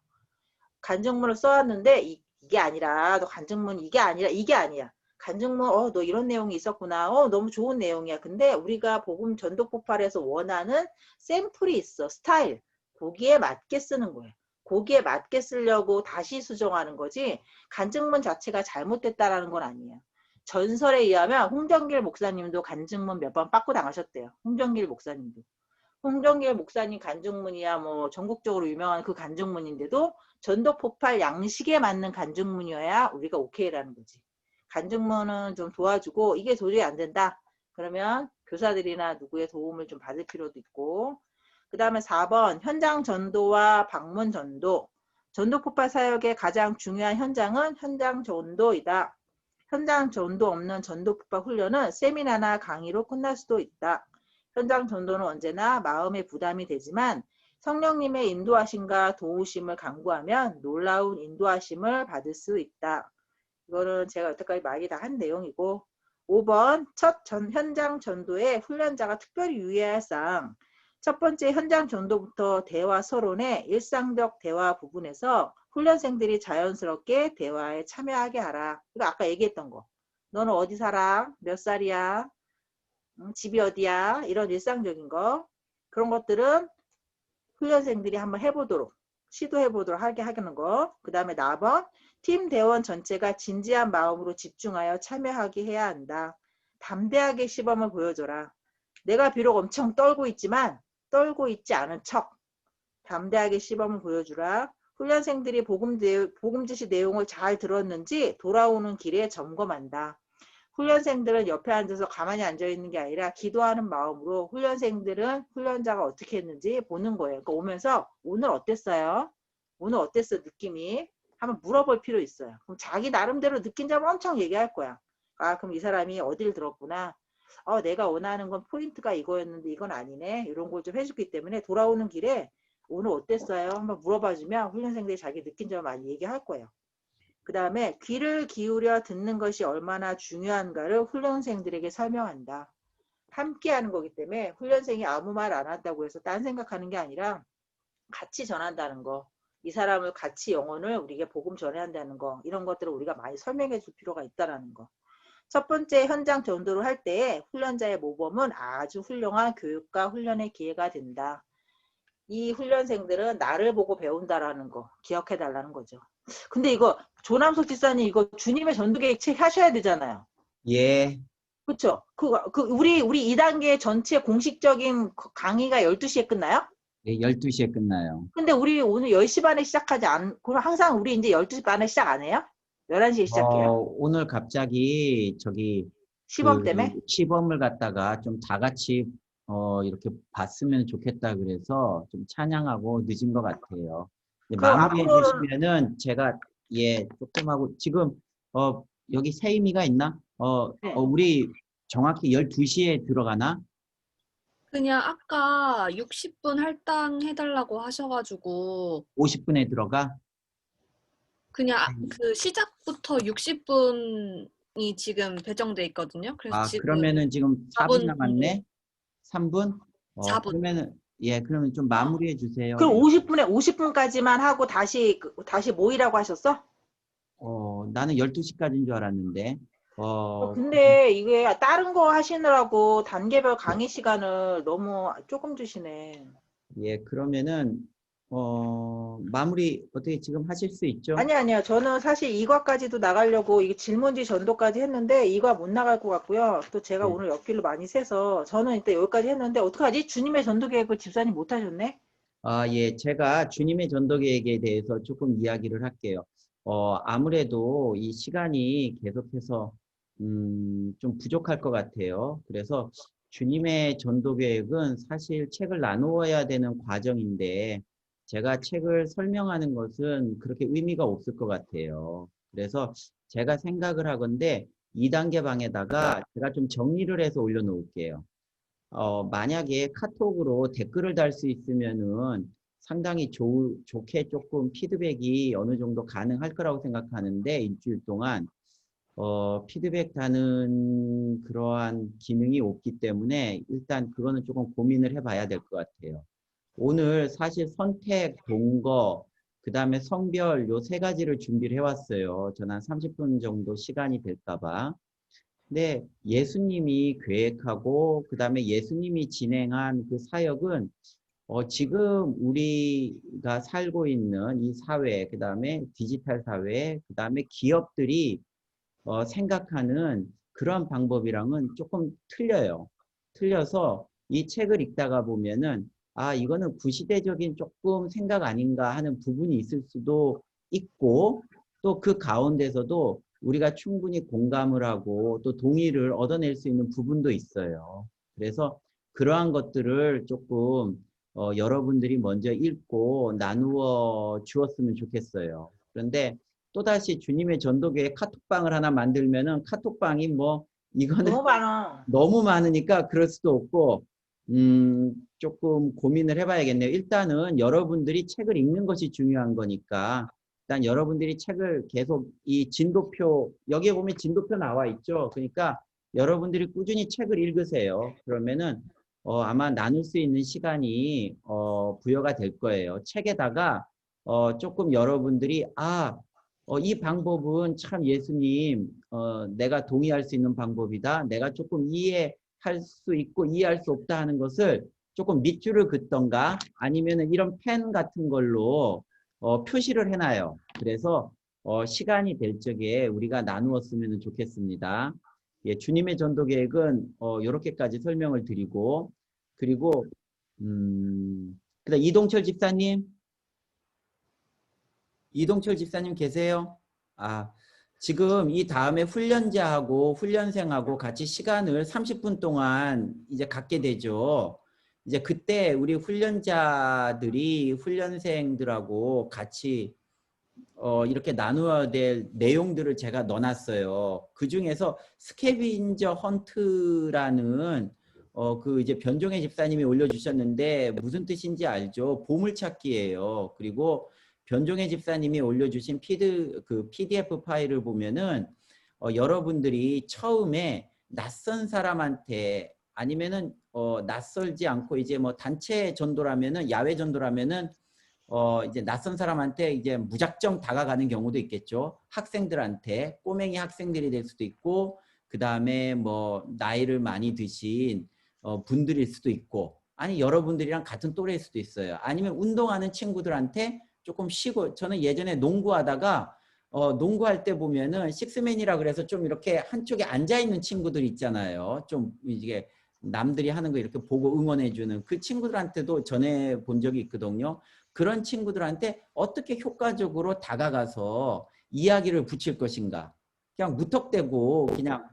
간증문을 써왔는데 이게 아니라 너 간증문 이게 아니야. 간증문 너 이런 내용이 있었구나. 너무 좋은 내용이야. 근데 우리가 복음 전도폭발에서 원하는 샘플이 있어. 스타일. 거기에 맞게 쓰는 거예요. 거기에 맞게 쓰려고 다시 수정하는 거지 간증문 자체가 잘못됐다라는 건 아니에요. 전설에 의하면 홍정길 목사님도 간증문 몇 번 빠꾸 당하셨대요. 홍정길 목사님도. 홍정길 목사님 간증문이야 뭐 전국적으로 유명한 그 간증문인데도 전도폭발 양식에 맞는 간증문이어야 우리가 오케이라는 거지. 간증문은 좀 도와주고 이게 도저히 안 된다. 그러면 교사들이나 누구의 도움을 좀 받을 필요도 있고. 그 다음에 4번 현장 전도와 방문 전도. 전도폭발 사역의 가장 중요한 현장은 현장 전도이다. 현장 전도 없는 전도폭발 훈련은 세미나나 강의로 끝날 수도 있다. 현장 전도는 언제나 마음의 부담이 되지만 성령님의 인도하심과 도우심을 간구하면 놀라운 인도하심을 받을 수 있다. 이거는 제가 여태까지 많이 다 한 내용이고 5번 첫 현장 전도에 훈련자가 특별히 유의해야 할 사항. 첫 번째 현장 전도부터 대화 서론의 일상적 대화 부분에서 훈련생들이 자연스럽게 대화에 참여하게 하라. 이거 아까 얘기했던 거. 너는 어디 살아? 몇 살이야? 집이 어디야? 이런 일상적인 거. 그런 것들은 훈련생들이 한번 해보도록, 시도해보도록 하게 하는 거. 그 다음에 4번 팀 대원 전체가 진지한 마음으로 집중하여 참여하게 해야 한다. 담대하게 시범을 보여줘라. 내가 비록 엄청 떨고 있지만 떨고 있지 않은 척 담대하게 시범을 보여주라. 훈련생들이 복음 지시 내용을 잘 들었는지 돌아오는 길에 점검한다. 훈련생들은 옆에 앉아서 가만히 앉아있는 게 아니라 기도하는 마음으로 훈련생들은 훈련자가 어떻게 했는지 보는 거예요. 그러니까 오면서 오늘 어땠어요? 오늘 어땠어 느낌이? 한번 물어볼 필요 있어요. 그럼 자기 나름대로 느낀 점 엄청 얘기할 거야. 아 그럼 이 사람이 어딜 들었구나. 내가 원하는 건 포인트가 이거였는데 이건 아니네. 이런 걸 좀 해줬기 때문에 돌아오는 길에 오늘 어땠어요? 한번 물어봐주면 훈련생들이 자기 느낀 점 많이 얘기할 거예요. 그 다음에 귀를 기울여 듣는 것이 얼마나 중요한가를 훈련생들에게 설명한다. 함께 하는 거기 때문에 훈련생이 아무 말 안 한다고 해서 딴 생각하는 게 아니라 같이 전한다는 거. 이 사람을 같이 영혼을 우리에게 복음 전해야 한다는 거. 이런 것들을 우리가 많이 설명해 줄 필요가 있다는 거. 첫 번째 현장 전도를 할 때에 훈련자의 모범은 아주 훌륭한 교육과 훈련의 기회가 된다. 이 훈련생들은 나를 보고 배운다라는 거 기억해 달라는 거죠. 근데 이거 조남석 집사님 이거 주님의 전도계획 책 하셔야 되잖아요. 예. 그렇죠? 우리 2단계 전체 공식적인 강의가 12시에 끝나요? 예, 12시에 끝나요. 근데 우리 오늘 10시 반에 시작하지 그럼 항상 우리 이제 12시 반에 시작 안 해요? 11시에 시작해요? 오늘 갑자기 시범 때문에? 시범을 갖다가 좀 다 같이 이렇게 봤으면 좋겠다 그래서 좀 찬양하고 늦은 것 같아요. 그럼 마무리해 앞으로는 주시면은 제가 조금 하고 지금 여기 세임이가 있나? 네. 우리 정확히 12시에 들어가나? 그냥 아까 60분 할당해달라고 하셔가지고 50분에 들어가? 그냥 그 시작부터 60분이 지금 배정돼 있거든요. 그래서 지금 그러면은 지금 4분 4분 남았네? 3분? 4분. 그러면은 그러면 좀 마무리해 주세요. 그럼 50분까지만 하고 다시 모이라고 하셨어? 나는 12시까지인 줄 알았는데. 근데 이게 다른 거 하시느라고 단계별 강의 시간을 너무 조금 주시네. 그러면은 마무리 어떻게 지금 하실 수 있죠? 아니요. 저는 사실 2과까지도 나가려고 이게 질문지 전도까지 했는데 2과 못 나갈 것 같고요. 또 제가 네. 오늘 옆길로 많이 새서 저는 이때 여기까지 했는데 어떡하지? 주님의 전도 계획을 집사님 못 하셨네? 제가 주님의 전도 계획에 대해서 조금 이야기를 할게요. 아무래도 이 시간이 계속해서 좀 부족할 것 같아요. 그래서 주님의 전도 계획은 사실 책을 나누어야 되는 과정인데 제가 책을 설명하는 것은 그렇게 의미가 없을 것 같아요. 그래서 제가 생각을 하건대 2단계 방에다가 제가 좀 정리를 해서 올려놓을게요. 만약에 카톡으로 댓글을 달 수 있으면은 상당히 좋게 조금 피드백이 어느 정도 가능할 거라고 생각하는데 일주일 동안 피드백 다는 그러한 기능이 없기 때문에 일단 그거는 조금 고민을 해봐야 될 것 같아요. 오늘 사실 선택, 동거, 그 다음에 성별 요 3가지를 준비를 해왔어요. 저는 한 30분 정도 시간이 될까봐. 근데 예수님이 계획하고 그 다음에 예수님이 진행한 그 사역은 지금 우리가 살고 있는 이 사회, 그 다음에 디지털 사회, 그 다음에 기업들이 생각하는 그런 방법이랑은 조금 틀려요. 틀려서 이 책을 읽다가 보면은 이거는 구시대적인 조금 생각 아닌가 하는 부분이 있을 수도 있고 또 그 가운데서도 우리가 충분히 공감을 하고 또 동의를 얻어낼 수 있는 부분도 있어요. 그래서 그러한 것들을 조금 여러분들이 먼저 읽고 나누어 주었으면 좋겠어요. 그런데 또다시 주님의 전도계에 카톡방을 하나 만들면은 카톡방이 이거는 너무 많아. 너무 많으니까 그럴 수도 없고 조금 고민을 해봐야겠네요. 일단은 여러분들이 책을 읽는 것이 중요한 거니까 일단 여러분들이 책을 계속 이 진도표 여기에 보면 진도표 나와 있죠. 그러니까 여러분들이 꾸준히 책을 읽으세요. 그러면은 아마 나눌 수 있는 시간이 부여가 될 거예요. 책에다가 조금 여러분들이 이 방법은 참 예수님 내가 동의할 수 있는 방법이다. 내가 조금 이해할 수 있고 이해할 수 없다 하는 것을 조금 밑줄을 긋던가 아니면은 이런 펜 같은 걸로 표시를 해놔요. 그래서 시간이 될 적에 우리가 나누었으면 좋겠습니다. 예, 주님의 전도 계획은 이렇게까지 설명을 드리고 그리고 그다음 이동철 집사님 계세요? 지금 이 다음에 훈련자하고 훈련생하고 같이 시간을 30분 동안 이제 갖게 되죠. 이제 그때 우리 훈련자들이 훈련생들하고 같이 이렇게 나누어야 될 내용들을 제가 넣어놨어요. 그 중에서 스캐빈저 헌트라는 그 이제 변종의 집사님이 올려주셨는데 무슨 뜻인지 알죠? 보물찾기예요. 그리고 변종의 집사님이 올려주신 PDF 파일을 보면은 여러분들이 처음에 낯선 사람한테 아니면은 낯설지 않고 이제 뭐 단체 전도라면은 야외 전도라면은 이제 낯선 사람한테 이제 무작정 다가가는 경우도 있겠죠. 학생들한테 꼬맹이 학생들이 될 수도 있고 그 다음에 뭐 나이를 많이 드신 분들일 수도 있고 아니 여러분들이랑 같은 또래일 수도 있어요. 아니면 운동하는 친구들한테 조금 쉬고 저는 예전에 농구하다가 농구할 때 보면은 식스맨이라 그래서 좀 이렇게 한쪽에 앉아 있는 친구들 있잖아요. 좀 이게 남들이 하는 거 이렇게 보고 응원해주는 그 친구들한테도 전해 본 적이 있거든요. 그런 친구들한테 어떻게 효과적으로 다가가서 이야기를 붙일 것인가. 그냥 무턱대고 그냥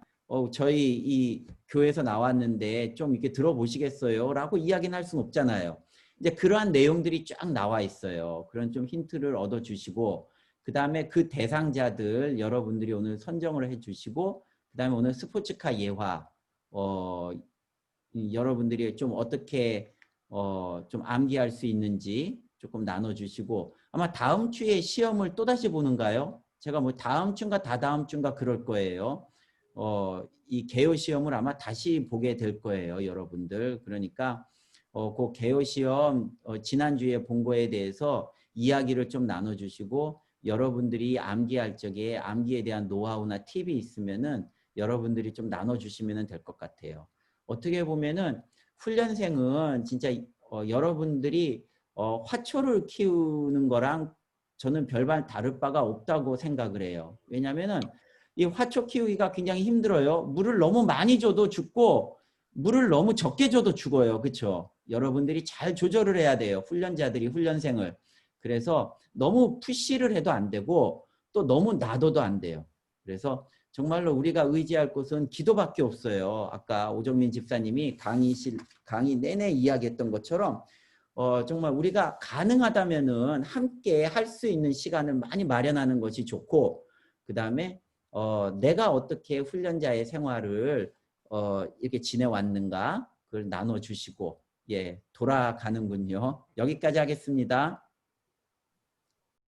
저희 이 교회에서 나왔는데 좀 이렇게 들어보시겠어요? 라고 이야기는 할 수는 없잖아요. 이제 그러한 내용들이 쫙 나와 있어요. 그런 좀 힌트를 얻어주시고 그 다음에 그 대상자들 여러분들이 오늘 선정을 해주시고 그 다음에 오늘 스포츠카 예화 여러분들이 좀 어떻게 좀 암기할 수 있는지 조금 나눠주시고 아마 다음 주에 시험을 또다시 보는가요? 제가 뭐 다음 주인가 다다음 주인가 그럴 거예요. 이 개요 시험을 아마 다시 보게 될 거예요, 여러분들. 그러니까 그 개요 시험 지난주에 본 거에 대해서 이야기를 좀 나눠주시고 여러분들이 암기할 적에 암기에 대한 노하우나 팁이 있으면은 여러분들이 좀 나눠주시면 될 것 같아요. 어떻게 보면은 훈련생은 진짜 여러분들이 화초를 키우는 거랑 저는 별반 다를 바가 없다고 생각을 해요. 왜냐하면은 이 화초 키우기가 굉장히 힘들어요. 물을 너무 많이 줘도 죽고 물을 너무 적게 줘도 죽어요. 그렇죠? 여러분들이 잘 조절을 해야 돼요. 훈련자들이 훈련생을. 그래서 너무 푸시를 해도 안 되고 또 너무 놔둬도 안 돼요. 그래서 정말로 우리가 의지할 곳은 기도밖에 없어요. 아까 오정민 집사님이 강의 내내 이야기했던 것처럼 정말 우리가 가능하다면은 함께 할 수 있는 시간을 많이 마련하는 것이 좋고 그 다음에 내가 어떻게 훈련자의 생활을 이렇게 지내왔는가 그걸 나눠주시고 예 돌아가는군요. 여기까지 하겠습니다.